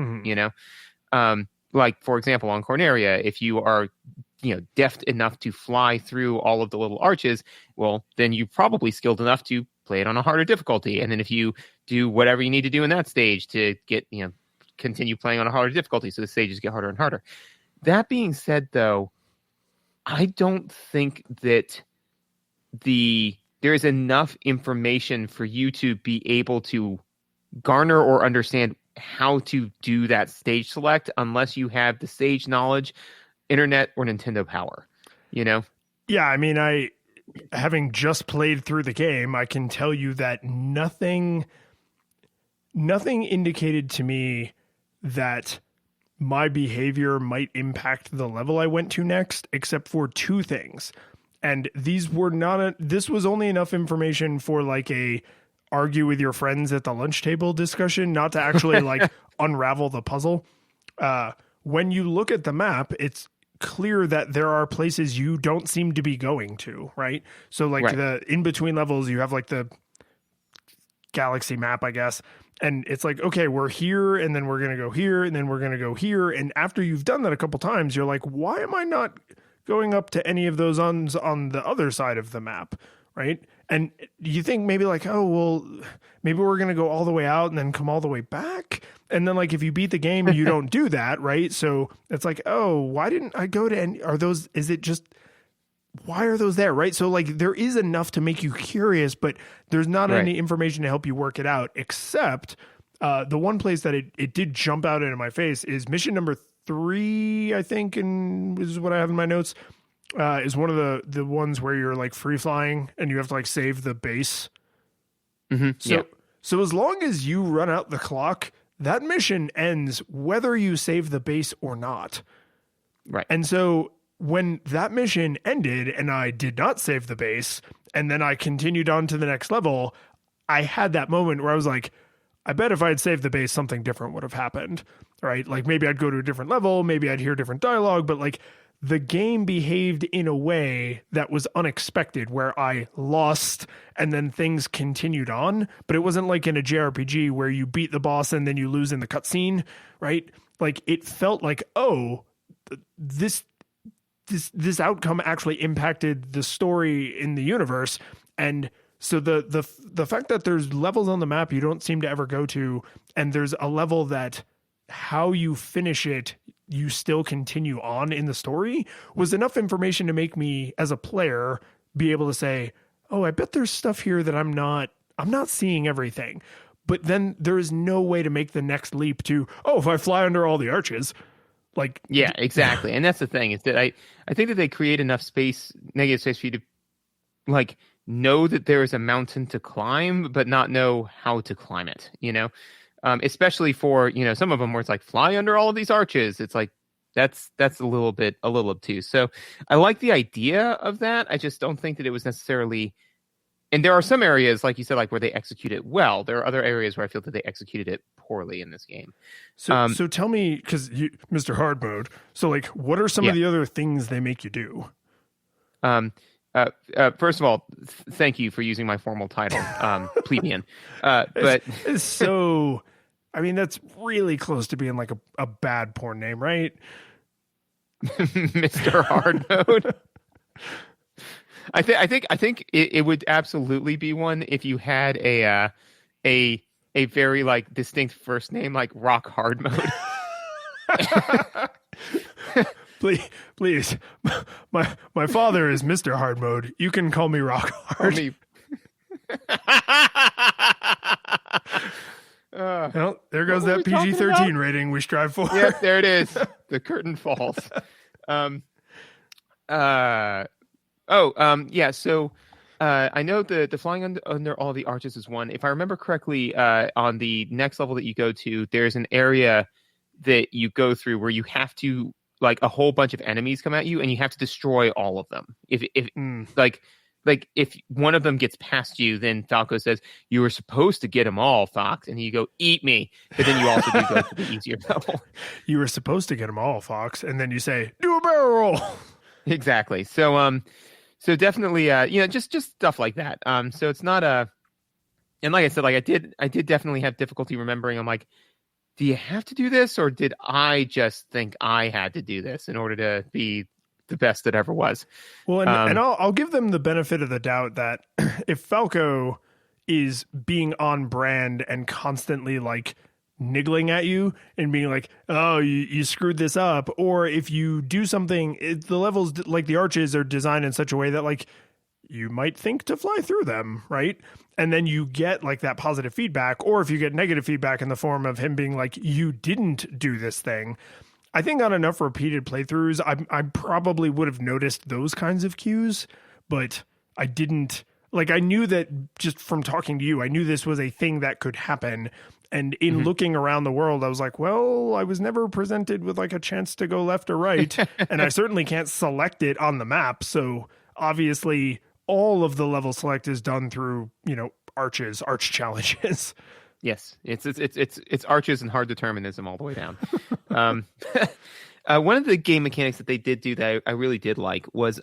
Like, for example, on Corneria, if you are deft enough to fly through all of the little arches, well, then you're probably skilled enough to play it on a harder difficulty. And then if you do whatever you need to do in that stage to get continue playing on a harder difficulty, so the stages get harder and harder. That being said, though, I don't think that there is enough information for you to be able to garner or understand how to do that stage select unless you have the stage knowledge, internet, or Nintendo power. Yeah, I mean, having just played through the game, I can tell you that nothing indicated to me that my behavior might impact the level I went to next, except for two things. And these were this was only enough information for like a argue with your friends at the lunch table discussion, not to actually like unravel the puzzle. When you look at the map, it's clear that there are places you don't seem to be going to, right? So like the in-between levels, you have like the galaxy map, I guess. And it's like, okay, we're here and then we're going to go here and then we're going to go here. And after you've done that a couple times, you're like, why am I not going up to any of those on the other side of the map? Right. And you think maybe like, oh, well, maybe we're going to go all the way out and then come all the way back. And then like, if you beat the game, you don't do that. Right. So it's like, oh, why didn't I go to any, why are those there? Right. So like there is enough to make you curious, but there's not any information to help you work it out, except the one place that it did jump out into my face is mission number 3, I think. And this is what I have in my notes. Is one of the ones where you're like free flying and you have to like save the base. Mm-hmm. So as long as you run out the clock, that mission ends whether you save the base or not. Right. And so when that mission ended and I did not save the base and then I continued on to the next level, I had that moment where I was like, I bet if I had saved the base, something different would have happened. Right. Like maybe I'd go to a different level, maybe I'd hear different dialogue, but like the game behaved in a way that was unexpected, where I lost and then things continued on. But it wasn't like in a JRPG where you beat the boss and then you lose in the cutscene, right? Like it felt like, oh, this outcome actually impacted the story in the universe. And so the fact that there's levels on the map you don't seem to ever go to, and there's a level that how you finish it, you still continue on in the story, was enough information to make me as a player be able to say, oh, I bet there's stuff here that I'm not seeing everything. But then there is no way to make the next leap to, oh, if I fly under all the arches, like, yeah, exactly. And that's the thing, is that I think that they create enough negative space for you to like know that there is a mountain to climb, but not know how to climb it, especially for, some of them where it's like fly under all of these arches. It's like, that's a little obtuse. So I like the idea of that. I just don't think that it was necessarily, and there are some areas, like you said, like where they execute it well. There are other areas where I feel that they executed it poorly in this game. So tell me, because Mr. Hard Mode, so like, what are some of the other things they make you do? First of all, thank you for using my formal title, plebeian. But it's so, I mean, that's really close to being like a bad porn name, right? Mr. Hard Mode. I think it would absolutely be one if you had a very like distinct first name, like Rock Hard Mode. Please, my father is Mr. Hard Mode. You can call me Rock Hard. Well, there goes that PG-13 rating we strive for. Yep, there it is. The curtain falls. So I know the flying under all the arches is one. If I remember correctly, on the next level that you go to, there's an area that you go through where you have to, like, a whole bunch of enemies come at you and you have to destroy all of them. Like if one of them gets past you, then Falco says, you were supposed to get them all, Fox. And you go, eat me. But then you also do go to the easier level. You were supposed to get them all, Fox. And then you say, do a barrel roll. Exactly. So So definitely, just stuff like that. So it's not a, and like I said, like I did definitely have difficulty remembering. I'm like, do you have to do this, or did I just think I had to do this in order to be the best that ever was? Well, and I'll give them the benefit of the doubt that if Falco is being on brand and constantly like niggling at you and being like, oh, you screwed this up, or if you do something, the levels like the arches are designed in such a way that like you might think to fly through them, right? And then you get like that positive feedback, or if you get negative feedback in the form of him being like, you didn't do this thing. I think on enough repeated playthroughs, I probably would have noticed those kinds of cues, but I didn't. Like, I knew that just from talking to you, I knew this was a thing that could happen. And in looking around the world, I was like, well, I was never presented with like a chance to go left or right. And I certainly can't select it on the map. So obviously all of the level select is done through, arch challenges. Yes, it's arches and hard determinism all the way down. One of the game mechanics that they did do that I really did like was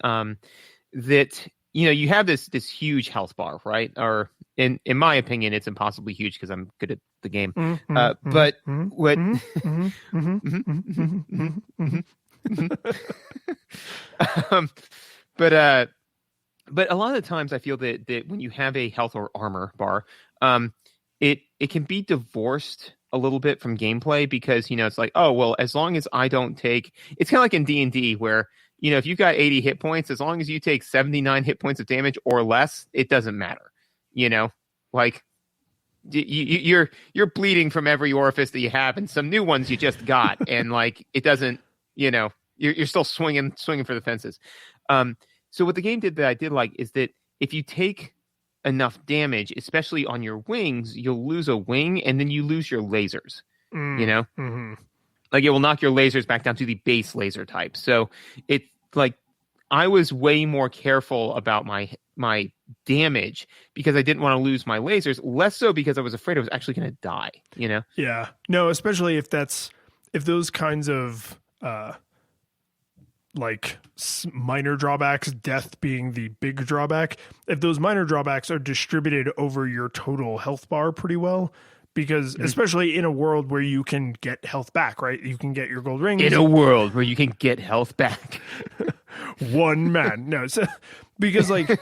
that you have this huge health bar, right? Or in my opinion, it's impossibly huge because I'm good at the game. But what? But a lot of the times I feel that when you have a health or armor bar, it can be divorced a little bit from gameplay because, it's like, oh, well, as long as I don't take, it's kind of like in D&D where, if you've got 80 hit points, as long as you take 79 hit points of damage or less, it doesn't matter. Like you're bleeding from every orifice that you have and some new ones you just got. And like, it doesn't, you're still swinging for the fences. So what the game did that I did like is that if you take enough damage, especially on your wings, you'll lose a wing and then you lose your lasers, Like it will knock your lasers back down to the base laser type. So it's like I was way more careful about my damage because I didn't want to lose my lasers, less so because I was afraid I was actually going to die, Yeah. No, especially if those kinds of like minor drawbacks, death being the big drawback, if those minor drawbacks are distributed over your total health bar pretty well, because especially in a world where you can get health back, right? You can get your gold rings. In a world where you can get health back. One man. No, so because like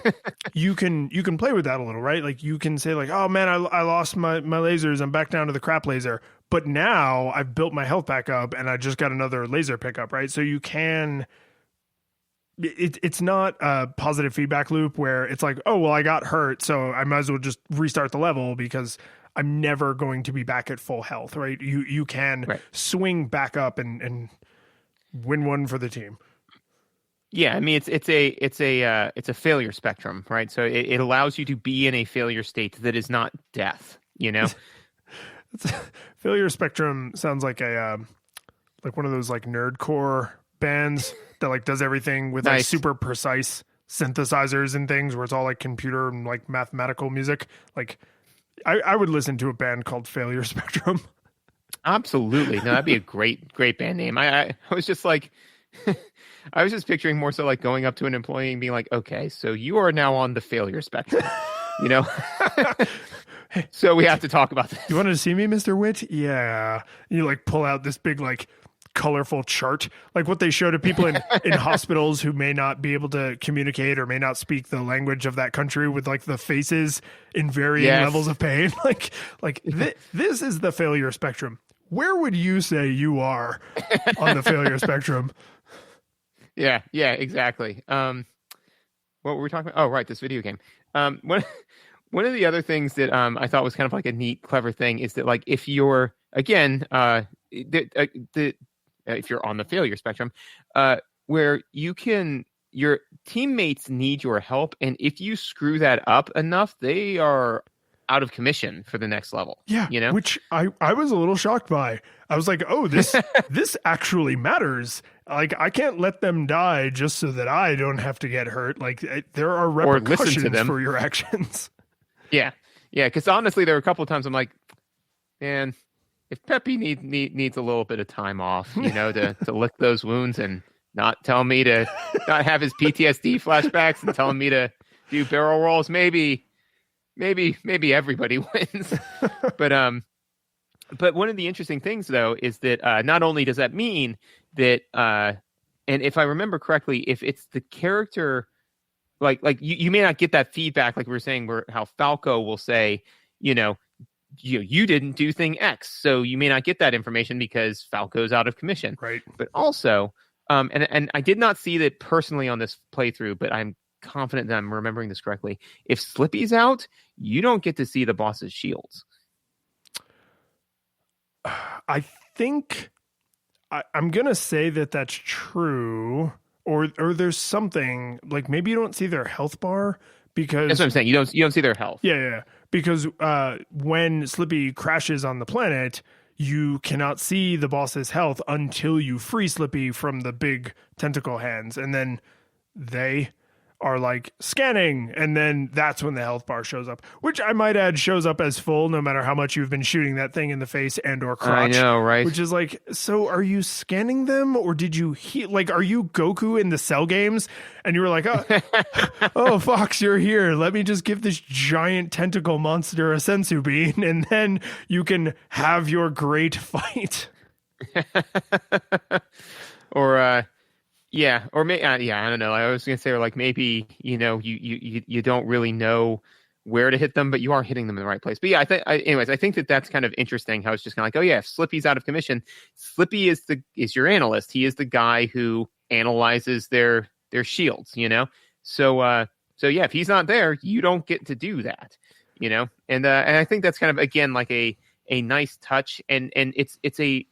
you can play with that a little, right? Like you can say like, oh man, I lost my lasers. I'm back down to the crap laser. But now I've built my health back up and I just got another laser pickup, right? So you can, it's not a positive feedback loop where it's like, oh, well, I got hurt, so I might as well just restart the level because I'm never going to be back at full health, right? You can swing back up and win one for the team. Yeah, I mean it's a failure spectrum, right? So it allows you to be in a failure state that is not death, Failure spectrum sounds like a like one of those like nerdcore bands that like does everything with like super precise synthesizers and things where it's all like computer and like mathematical music. Like I would listen to a band called Failure Spectrum. Absolutely. No, that'd be a great band name. I was just like I was just picturing more so like going up to an employee and being like, okay, so you are now on the failure spectrum, So we have to talk about this. You wanted to see me, Mr. Witt? Yeah. You like pull out this big like colorful chart, like what they show to people in hospitals who may not be able to communicate or may not speak the language of that country with like the faces in varying levels of pain. This is the failure spectrum. Where would you say you are on the failure spectrum? Yeah, exactly. What were we talking about? Oh, right, this video game. One of the other things that I thought was kind of like a neat, clever thing is that like if you're again if you're on the failure spectrum, where your teammates need your help, and if you screw that up enough, they are out of commission for the next level. Yeah, which I was a little shocked by. I was like, oh, this actually matters. Like, I can't let them die just so that I don't have to get hurt. Like, there are repercussions for your actions. Yeah, because honestly, there were a couple of times I'm like, man, if Peppy needs a little bit of time off, to lick those wounds and not telling me to not have his PTSD flashbacks and telling me to do barrel rolls. Maybe everybody wins. But one of the interesting things though is that not only does that mean that and if I remember correctly, if it's the character, like you may not get that feedback, like we were saying, where how Falco will say, you didn't do thing X, so you may not get that information because Falco's out of commission. Right. But also, and I did not see that personally on this playthrough, but I'm confident that I'm remembering this correctly. If Slippy's out, you don't get to see the boss's shields. I think I'm gonna say that that's true, or there's something like maybe you don't see their health bar because that's what I'm saying. You don't see their health. Yeah. Because when Slippy crashes on the planet, you cannot see the boss's health until you free Slippy from the big tentacle hands, and then they are like scanning, and then that's when the health bar shows up, which I might add shows up as full no matter how much you've been shooting that thing in the face and or crotch. I know, right? Which is like, so are you scanning them, or did you like, are you Goku in the Cell games and you were like, oh Fox, you're here, let me just give this giant tentacle monster a sensu bean and then you can have your great fight. Or yeah, or maybe I don't know. I was gonna say, or like maybe you don't really know where to hit them, but you are hitting them in the right place. But yeah, I think that's kind of interesting. How it's just kind of like, oh yeah, if Slippy's out of commission, Slippy is your analyst. He is the guy who analyzes their shields. So yeah, if he's not there, you don't get to do that. And I think that's kind of again like a nice touch, and it's a.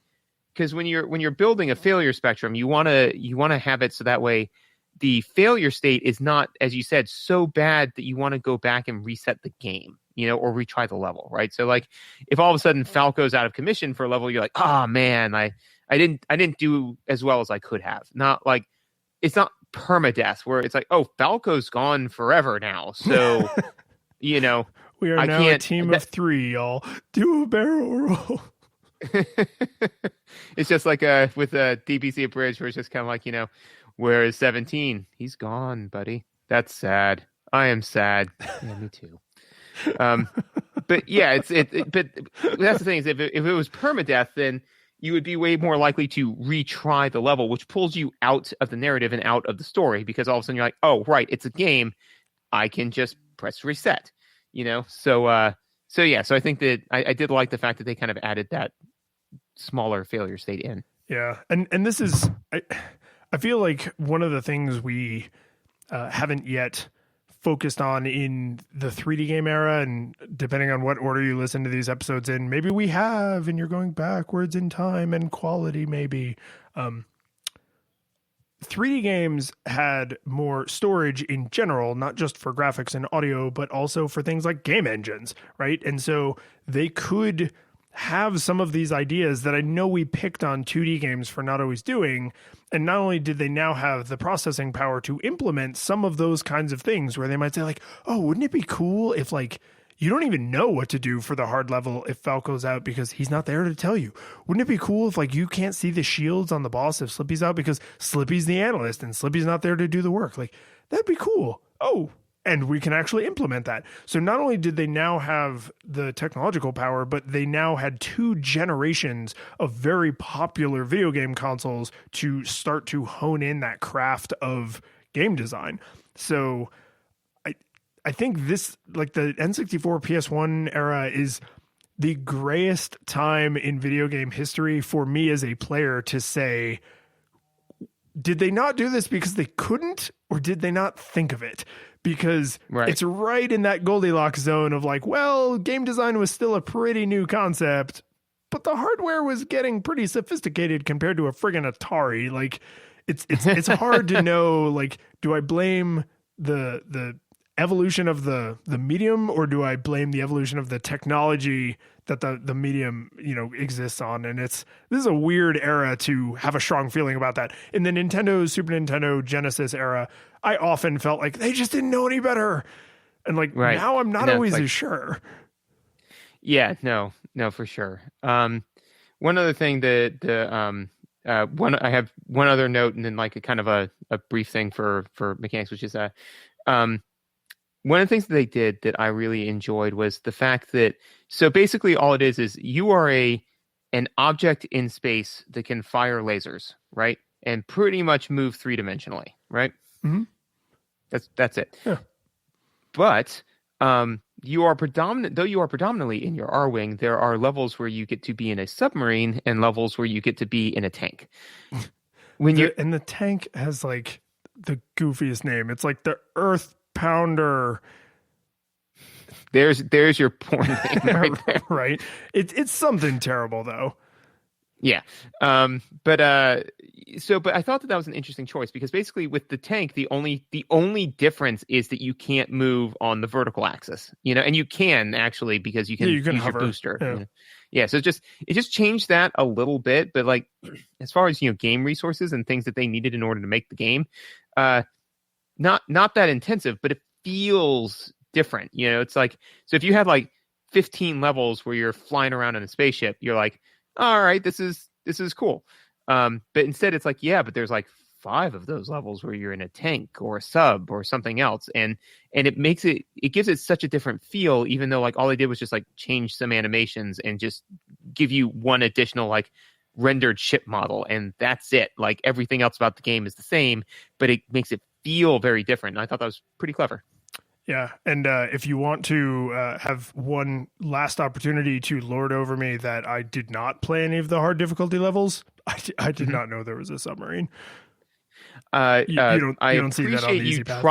Because when you're building a failure spectrum, you want to have it so that way the failure state is not, as you said, so bad that you want to go back and reset the game, or retry the level, right? So like if all of a sudden Falco's out of commission for a level, you're like, oh man, I didn't do as well as I could have. Not like it's not permadeath where it's like, oh, Falco's gone forever now, so we are now a team of 3, y'all. Do a barrel roll. It's just like with a DBZ Abridged where it's just kind of like, where is 17? He's gone, buddy. That's sad. I am sad. Yeah, me too. But yeah, but that's the thing is if it was permadeath, then you would be way more likely to retry the level, which pulls you out of the narrative and out of the story, because all of a sudden you're like, oh right, it's a game, I can just press reset, So yeah, so I think that I did like the fact that they kind of added that smaller failure state in. Yeah, and this is I feel like one of the things we haven't yet focused on in the 3D game era, and depending on what order you listen to these episodes in, maybe we have, and you're going backwards in time and quality maybe. 3D games had more storage in general, not just for graphics and audio, but also for things like game engines, right? And so they could have some of these ideas that I know we picked on 2D games for not always doing. And not only did they now have the processing power to implement some of those kinds of things where they might say like, oh, wouldn't it be cool if like you don't even know what to do for the hard level if Falco's out because he's not there to tell you? Wouldn't it be cool if like you can't see the shields on the boss if Slippy's out because Slippy's the analyst and Slippy's not there to do the work? Like, that'd be cool. Oh, and we can actually implement that. So not only did they now have the technological power, but they now had 2 generations of very popular video game consoles to start to hone in that craft of game design. So I think this, like the N64 PS1 era, is the grayest time in video game history for me as a player to say, did they not do this because they couldn't, or did they not think of it? Because It's right in that Goldilocks zone of like, well, game design was still a pretty new concept, but the hardware was getting pretty sophisticated compared to a friggin' Atari. Like, it's hard to know, like, do I blame the evolution of the medium, or do I blame the evolution of the technology that the medium exists on? And this is a weird era to have a strong feeling about that. In the Nintendo, Super Nintendo, Genesis era, I often felt like they just didn't know any better, and like now I'm not always as sure. Yeah, no, for sure. One other thing that I have one other note, and then like a kind of a brief thing for mechanics, which is one of the things that they did that I really enjoyed was the fact that, so basically all it is you are an object in space that can fire lasers, right? And pretty much move 3-dimensionally, right? Mm-hmm. That's it. Yeah. But you are predominantly in your R-Wing, there are levels where you get to be in a submarine and levels where you get to be in a tank. And the tank has like the goofiest name. It's like the Earth Pounder. There's your porn name right there. Right. It's something terrible though. Yeah. But I thought that was an interesting choice because basically with the tank, the only difference is that you can't move on the vertical axis, and you can actually, because you can use hover. your booster. Yeah. Yeah. So it just changed that a little bit, but like, as far as, game resources and things that they needed in order to make the game, not that intensive, but it feels different. It's like, so if you had like 15 levels where you're flying around in a spaceship, you're like, all right, this is cool. But instead it's like, yeah, but there's like 5 of those levels where you're in a tank or a sub or something else. And it gives it such a different feel, even though like all they did was just like change some animations and just give you one additional like rendered ship model. And that's it. Like everything else about the game is the same, but it makes it feel very different. And I thought that was pretty clever. Yeah, and if you want to have one last opportunity to lord over me that I did not play any of the hard difficulty levels, I did not know there was a submarine. You don't see that on the easy path.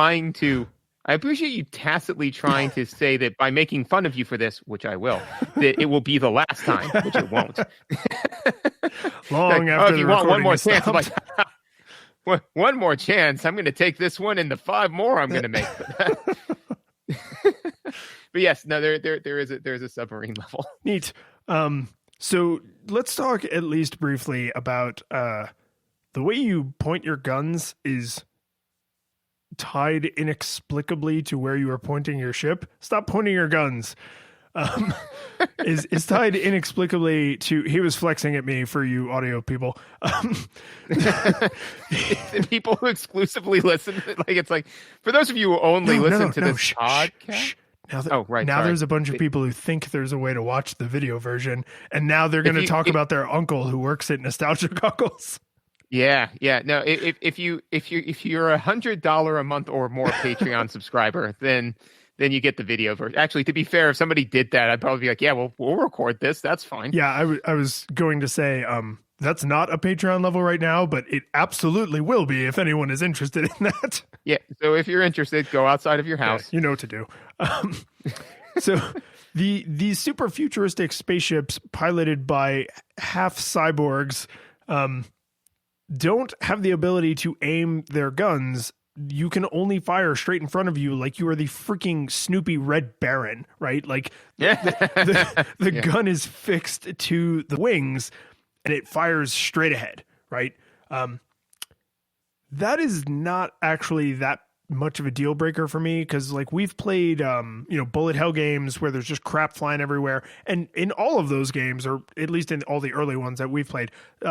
I appreciate you tacitly trying to say that by making fun of you for this, which I will, that it will be the last time, which it won't. Long after if you want one more chance, I'm like, one more chance, I'm going to take this one and the 5 more I'm going to make. But yes, no, there's a submarine level. Neat. So let's talk at least briefly about the way you point your guns is tied inexplicably to where you are pointing your ship. Stop pointing your guns. Is tied inexplicably to, he was flexing at me for you audio people. People who exclusively listen, like it's like, for those of you who only listen to this podcast. Now there's a bunch of people who think there's a way to watch the video version, and now they're going to talk about their uncle who works at Nostalgia Goggles. Yeah. No, if you're $100 a month or more Patreon subscriber, then you get the video version. Actually, to be fair, if somebody did that, I'd probably be like, yeah, we'll record this. That's fine. Yeah, I was going to say, that's not a Patreon level right now, but it absolutely will be if anyone is interested in that. Yeah, so if you're interested, go outside of your house. Yeah, you know what to do. So these super futuristic spaceships piloted by half cyborgs don't have the ability to aim their guns. You can only fire straight in front of you like you are the freaking Snoopy Red Baron, right? Like the gun is fixed to the wings and it fires straight ahead, right? That is not actually that much of a deal breaker for me, because like we've played bullet hell games where there's just crap flying everywhere, and in all of those games, or at least in all the early ones that we've played,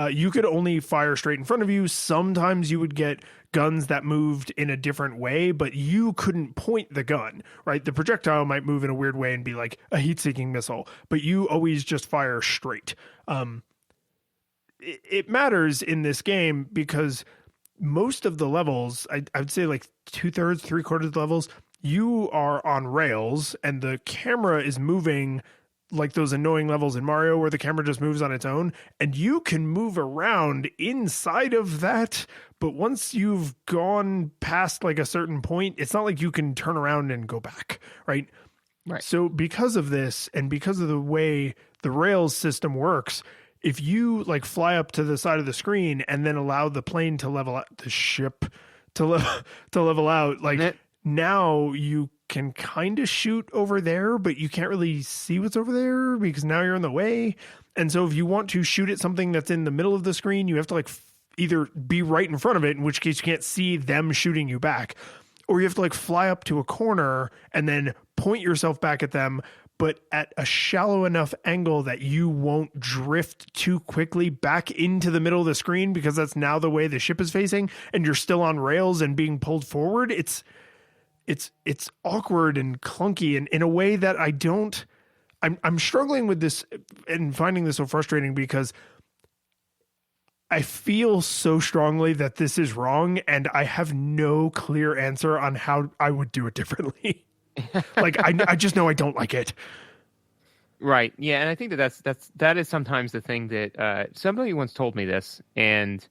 you could only fire straight in front of you. Sometimes you would get guns that moved in a different way, but you couldn't point the gun, right? The projectile might move in a weird way and be like a heat-seeking missile, but you always just fire straight. It matters in this game because most of the levels, I'd say like 2/3, 3/4 of the levels, you are on rails and the camera is moving like those annoying levels in Mario where the camera just moves on its own, and you can move around inside of that. But once you've gone past like a certain point, it's not like you can turn around and go back, right? Right. So because of this and because of the way the rails system works, if you like fly up to the side of the screen and then allow the plane to level out, the ship to level out, like now you can kind of shoot over there, but you can't really see what's over there because now you're in the way. And so if you want to shoot at something that's in the middle of the screen, you have to like either be right in front of it, in which case you can't see them shooting you back, or you have to like fly up to a corner and then point yourself back at them, but at a shallow enough angle that you won't drift too quickly back into the middle of the screen, because that's now the way the ship is facing and you're still on rails and being pulled forward. It's awkward and clunky, and in a way that I'm struggling with this and finding this so frustrating, because I feel so strongly that this is wrong and I have no clear answer on how I would do it differently. Like I just know I don't like it. Right. Yeah, and I think that is sometimes the thing that somebody once told me this, and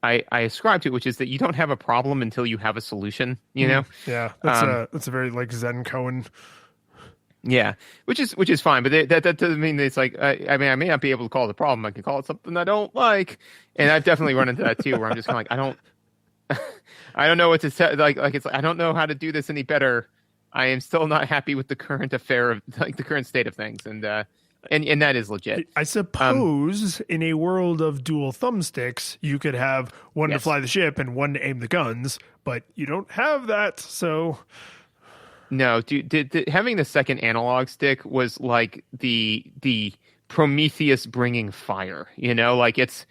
I ascribe to it, which is that you don't have a problem until you have a solution. You know. Yeah, that's a very like Zen Cohen. Yeah, which is fine, but that doesn't mean that it's like I mean I may not be able to call it a problem. I can call it something I don't like, and I've definitely run into that too, where I'm just kind of like I don't know what to say. Like it's I don't know how to do this any better. I am still not happy with the current affair of like the current state of things, and that is legit. I suppose in a world of dual thumbsticks, you could have one to fly the ship and one to aim the guns, but you don't have that, so. No, dude, having the second analog stick was like the Prometheus bringing fire. You know, like it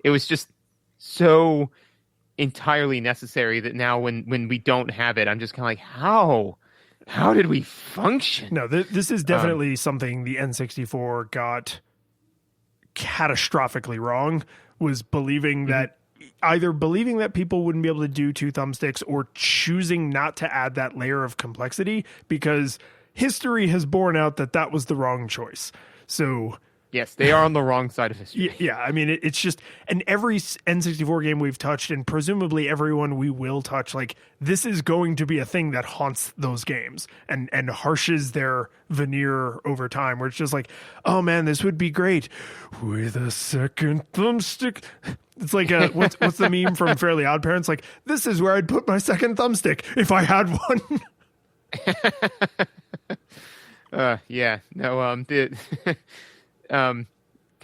was just so entirely necessary that now when we don't have it, I'm just kind of like, how did we function? No, this is definitely something the N64 got catastrophically wrong, was believing that either believing that people wouldn't be able to do two thumbsticks or choosing not to add that layer of complexity, because history has borne out that was the wrong choice. So yes, they are on the wrong side of history. Yeah, I mean, it's just, and every N64 game we've touched, and presumably everyone we will touch, like, this is going to be a thing that haunts those games and harshes their veneer over time, where it's just like, oh man, this would be great with a second thumbstick. It's like, what's the meme from Fairly Odd Parents? Like, this is where I'd put my second thumbstick if I had one. Yeah, no, the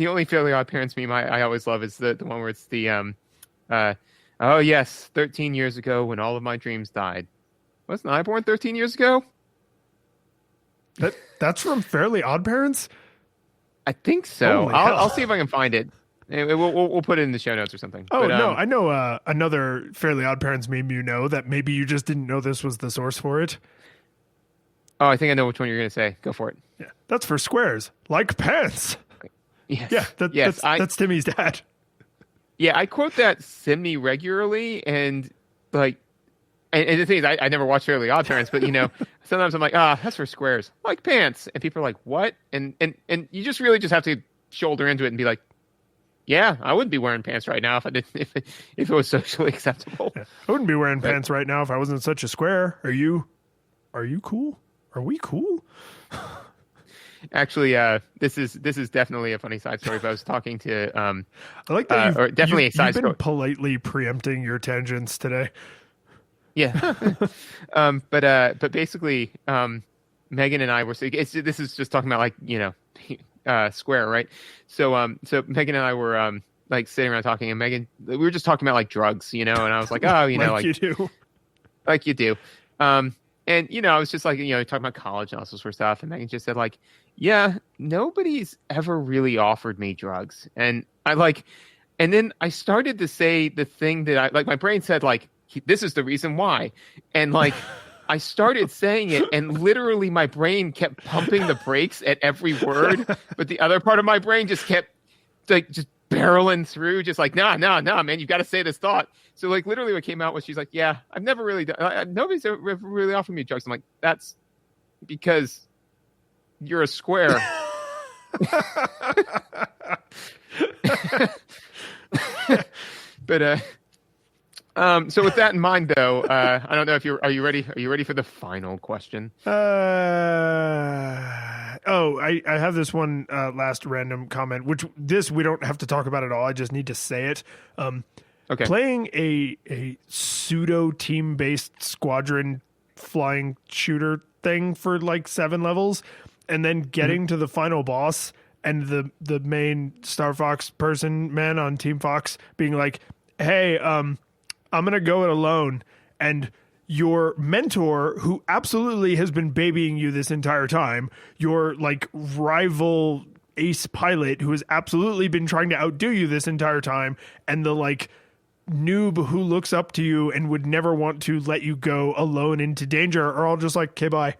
only Fairly Odd Parents meme I always love is the one where it's the oh yes, 13 years ago when all of my dreams died. Wasn't I born 13 years ago? That's from Fairly Odd Parents? I think so. Holy I'll hell. see if I can find it. We'll put it in the show notes or something. Oh, but, no, I know another Fairly Odd Parents meme that maybe you just didn't know this was the source for it. Oh, I think I know which one you're going to say. Go for it. Yeah, that's for squares, like pants. Yes. Yeah, that's Timmy's dad. Yeah, I quote that semi-regularly, and like, and the thing is, I never watched Fairly Odd Parents, but you know, sometimes I'm like, that's for squares, like pants, and people are like, what? And you just really just have to shoulder into it and be like, yeah, I wouldn't be wearing pants right now if I didn't, if it was socially acceptable. Yeah. I wouldn't be wearing pants right now if I wasn't such a square. Are you cool? Are we cool? Actually, this is definitely a funny side story. But I was talking to I like that or definitely a side you've been story. politely preempting your tangents today. Yeah, but basically, Megan and I were. This is just talking about like Square, right? So Megan and I were like sitting around talking, and Megan, we were just talking about like drugs, and I was like, oh, like you do, like you do, and I was just like, talking about college and all sorts of stuff, and Megan just said like, yeah, nobody's ever really offered me drugs, and then I started to say the thing that I like. My brain said like, this is the reason why, and like. I started saying it, and literally my brain kept pumping the brakes at every word, but the other part of my brain just kept like just barreling through, just like, nah, man, you got to say this thought. So like literally what came out was she's like, yeah, I've never really done, nobody's ever really offered me drugs. I'm like, that's because you're a square. But so with that in mind, though, I don't know if are you ready? Are you ready for the final question? I have this one last random comment, which we don't have to talk about at all. I just need to say it. Okay. Playing a pseudo team-based squadron flying shooter thing for like 7 levels, and then getting to the final boss and the main Star Fox man on Team Fox being like, hey, I'm going to go it alone. And your mentor, who absolutely has been babying you this entire time, your like rival ace pilot who has absolutely been trying to outdo you this entire time, and the like noob who looks up to you and would never want to let you go alone into danger, are all just like, okay, bye.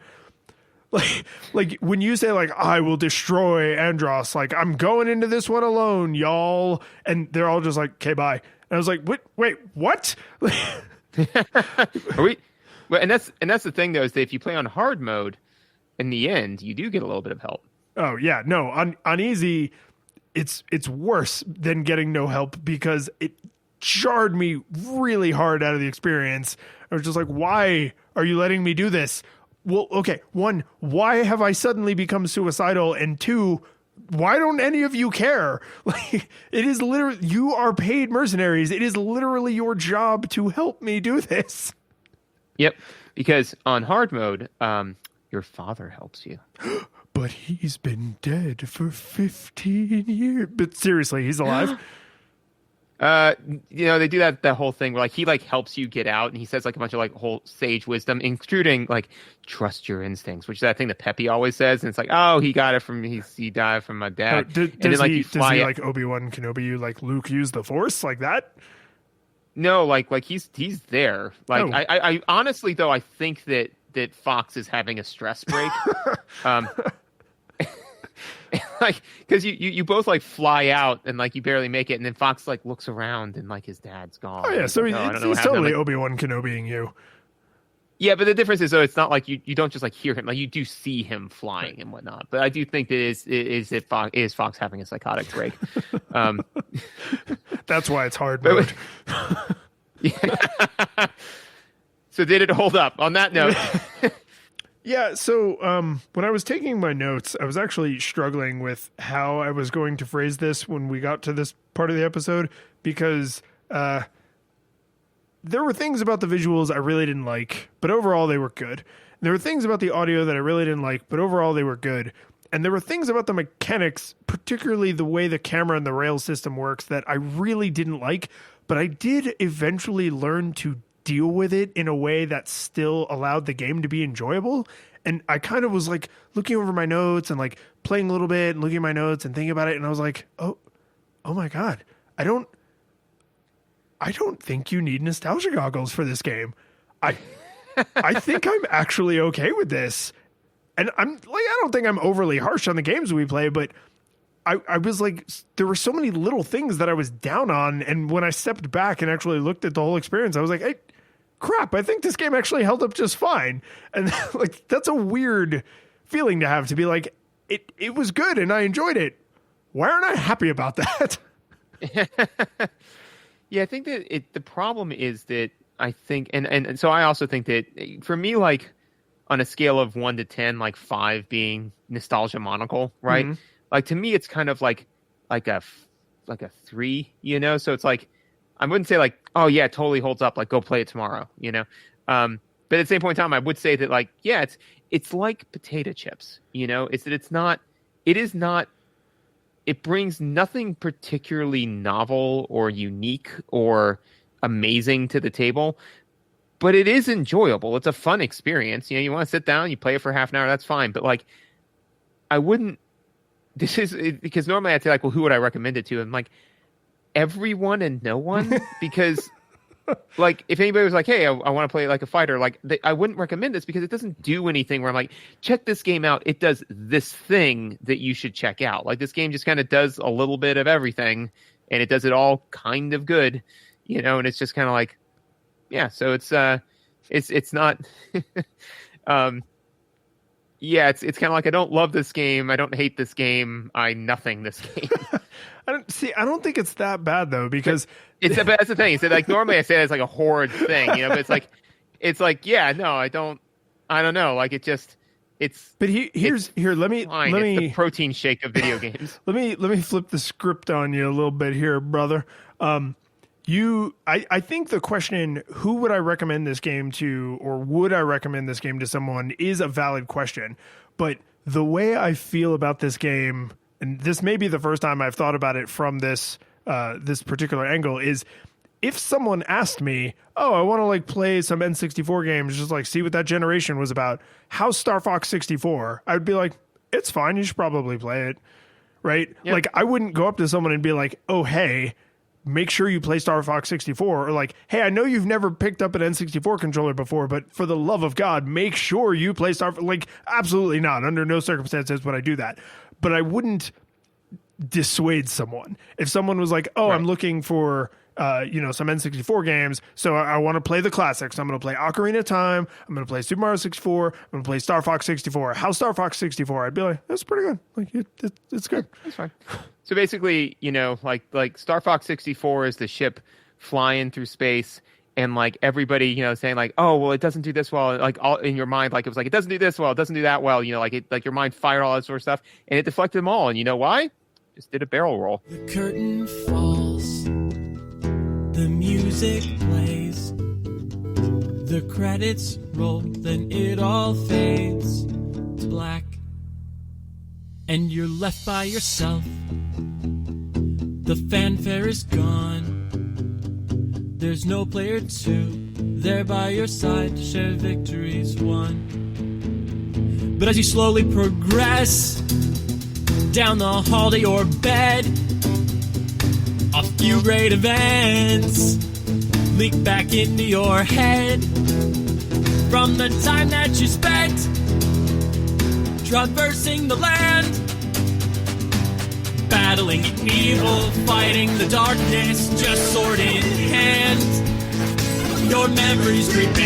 Like when you say like, I will destroy Andros, like I'm going into this one alone, y'all, and they're all just like, okay, bye. And I was like, wait, what? Are we? Well, and that's the thing though, is that if you play on hard mode, in the end, you do get a little bit of help. Oh yeah, no, on easy, it's worse than getting no help, because it jarred me really hard out of the experience. I was just like, why are you letting me do this? Well, okay, one, why have I suddenly become suicidal? And two, why don't any of you care? Like, it is literally, you are paid mercenaries. It is literally your job to help me do this. Yep, because on hard mode, your father helps you. But he's been dead for 15 years. But seriously, he's alive? They do that whole thing where like he like helps you get out, and he says like a bunch of like whole sage wisdom, including like trust your instincts, which is that thing that Peppy always says, and it's like, oh, he got it from he died from my dad. Does he like Obi-Wan Kenobi you like Luke use the Force like that? No, like he's there. Like Oh. I honestly though I think that Fox is having a stress break. Like, because you both like fly out and like you barely make it, and then Fox like looks around and like his dad's gone. Oh yeah, so like, he's totally Obi-Wan Kenobiing you. Yeah, but the difference is though it's not like you don't just like hear him, like you do see him flying and whatnot. But I do think that is Fox having a psychotic break. That's why it's hard mode. Yeah. So did it hold up? On that note. Yeah, so when I was taking my notes, I was actually struggling with how I was going to phrase this when we got to this part of the episode, because there were things about the visuals I really didn't like, but overall they were good. There were things about the audio that I really didn't like, but overall they were good. And there were things about the mechanics, particularly the way the camera and the rail system works, that I really didn't like, but I did eventually learn to deal with it in a way that still allowed the game to be enjoyable. And I kind of was like looking over my notes and like playing a little bit and looking at my notes and thinking about it, and I was like, oh my God, I don't think you need nostalgia goggles for this game. I think I'm actually okay with this. And I'm like, I don't think I'm overly harsh on the games we play, but I was like, there were so many little things that I was down on. And when I stepped back and actually looked at the whole experience, I was like, hey, crap, I think this game actually held up just fine. And like, that's a weird feeling to have, to be like, it was good and I enjoyed it. Why aren't I happy about that? Yeah, I think that the problem is that I think, and so I also think that for me, like on a scale of 1 to 10, like 5 being nostalgia monocle, right? Mm-hmm. Like to me, it's kind of like a 3, you know? So it's like, I wouldn't say like, oh yeah, it totally holds up. Like go play it tomorrow, you know? But at the same point in time, I would say that like, yeah, it's like potato chips, you know? It brings nothing particularly novel or unique or amazing to the table, but it is enjoyable. It's a fun experience. You know, you want to sit down, you play it for half an hour, that's fine. But like, I wouldn't, because normally I'd say like, well, who would I recommend it to? And like, everyone and no one, because like if anybody was like, hey, I want to play like a fighter, like I wouldn't recommend this because it doesn't do anything where I'm like, check this game out, it does this thing that you should check out. Like this game just kind of does a little bit of everything, and it does it all kind of good, you know. And it's just kind of like, yeah, so it's not yeah, it's kind of like, I don't love this game, I don't hate this game, I nothing this game. I don't think it's that bad though, because that's the thing. It's like normally I say it's like a horrid thing, you know, but it's like yeah, no, I don't know, like it just But let me it's the protein shake of video games. let me flip the script on you a little bit here, brother. I think the question, who would I recommend this game to, or would I recommend this game to someone, is a valid question. But the way I feel about this game, and this may be the first time I've thought about it from this particular angle, is if someone asked me, oh, I want to like play some N64 games, just like see what that generation was about, how's Star Fox 64? I would be like, it's fine. You should probably play it. Right? Yep. Like, I wouldn't go up to someone and be like, oh, hey, make sure you play Star Fox 64. Or like, hey, I know you've never picked up an N64 controller before, but for the love of God, make sure you play Star Fox. Like, absolutely not. Under no circumstances would I do that. But I wouldn't dissuade someone. If someone was like, oh, Right. I'm looking for some N64 games, so I want to play the classics. I'm going to play Ocarina of Time. I'm going to play Super Mario 64. I'm going to play Star Fox 64. How's Star Fox 64? I'd be like, that's pretty good. Like it's good. That's fine. So basically, like Star Fox 64 is the ship flying through space, and like everybody, saying like, oh, well, it doesn't do this well. Like all in your mind, like it was like it doesn't do this well, it doesn't do that well. Like your mind fired all that sort of stuff, and it deflected them all. And you know why? Just did a barrel roll. The curtain falls, the music plays, the credits roll, then it all fades to black, and you're left by yourself. The fanfare is gone, there's no player two there by your side to share victories won. But as you slowly progress down the hall to your bed, a few great events leak back into your head from the time that you spent traversing the land, battling evil, fighting the darkness, just sword in hand. Your memories creep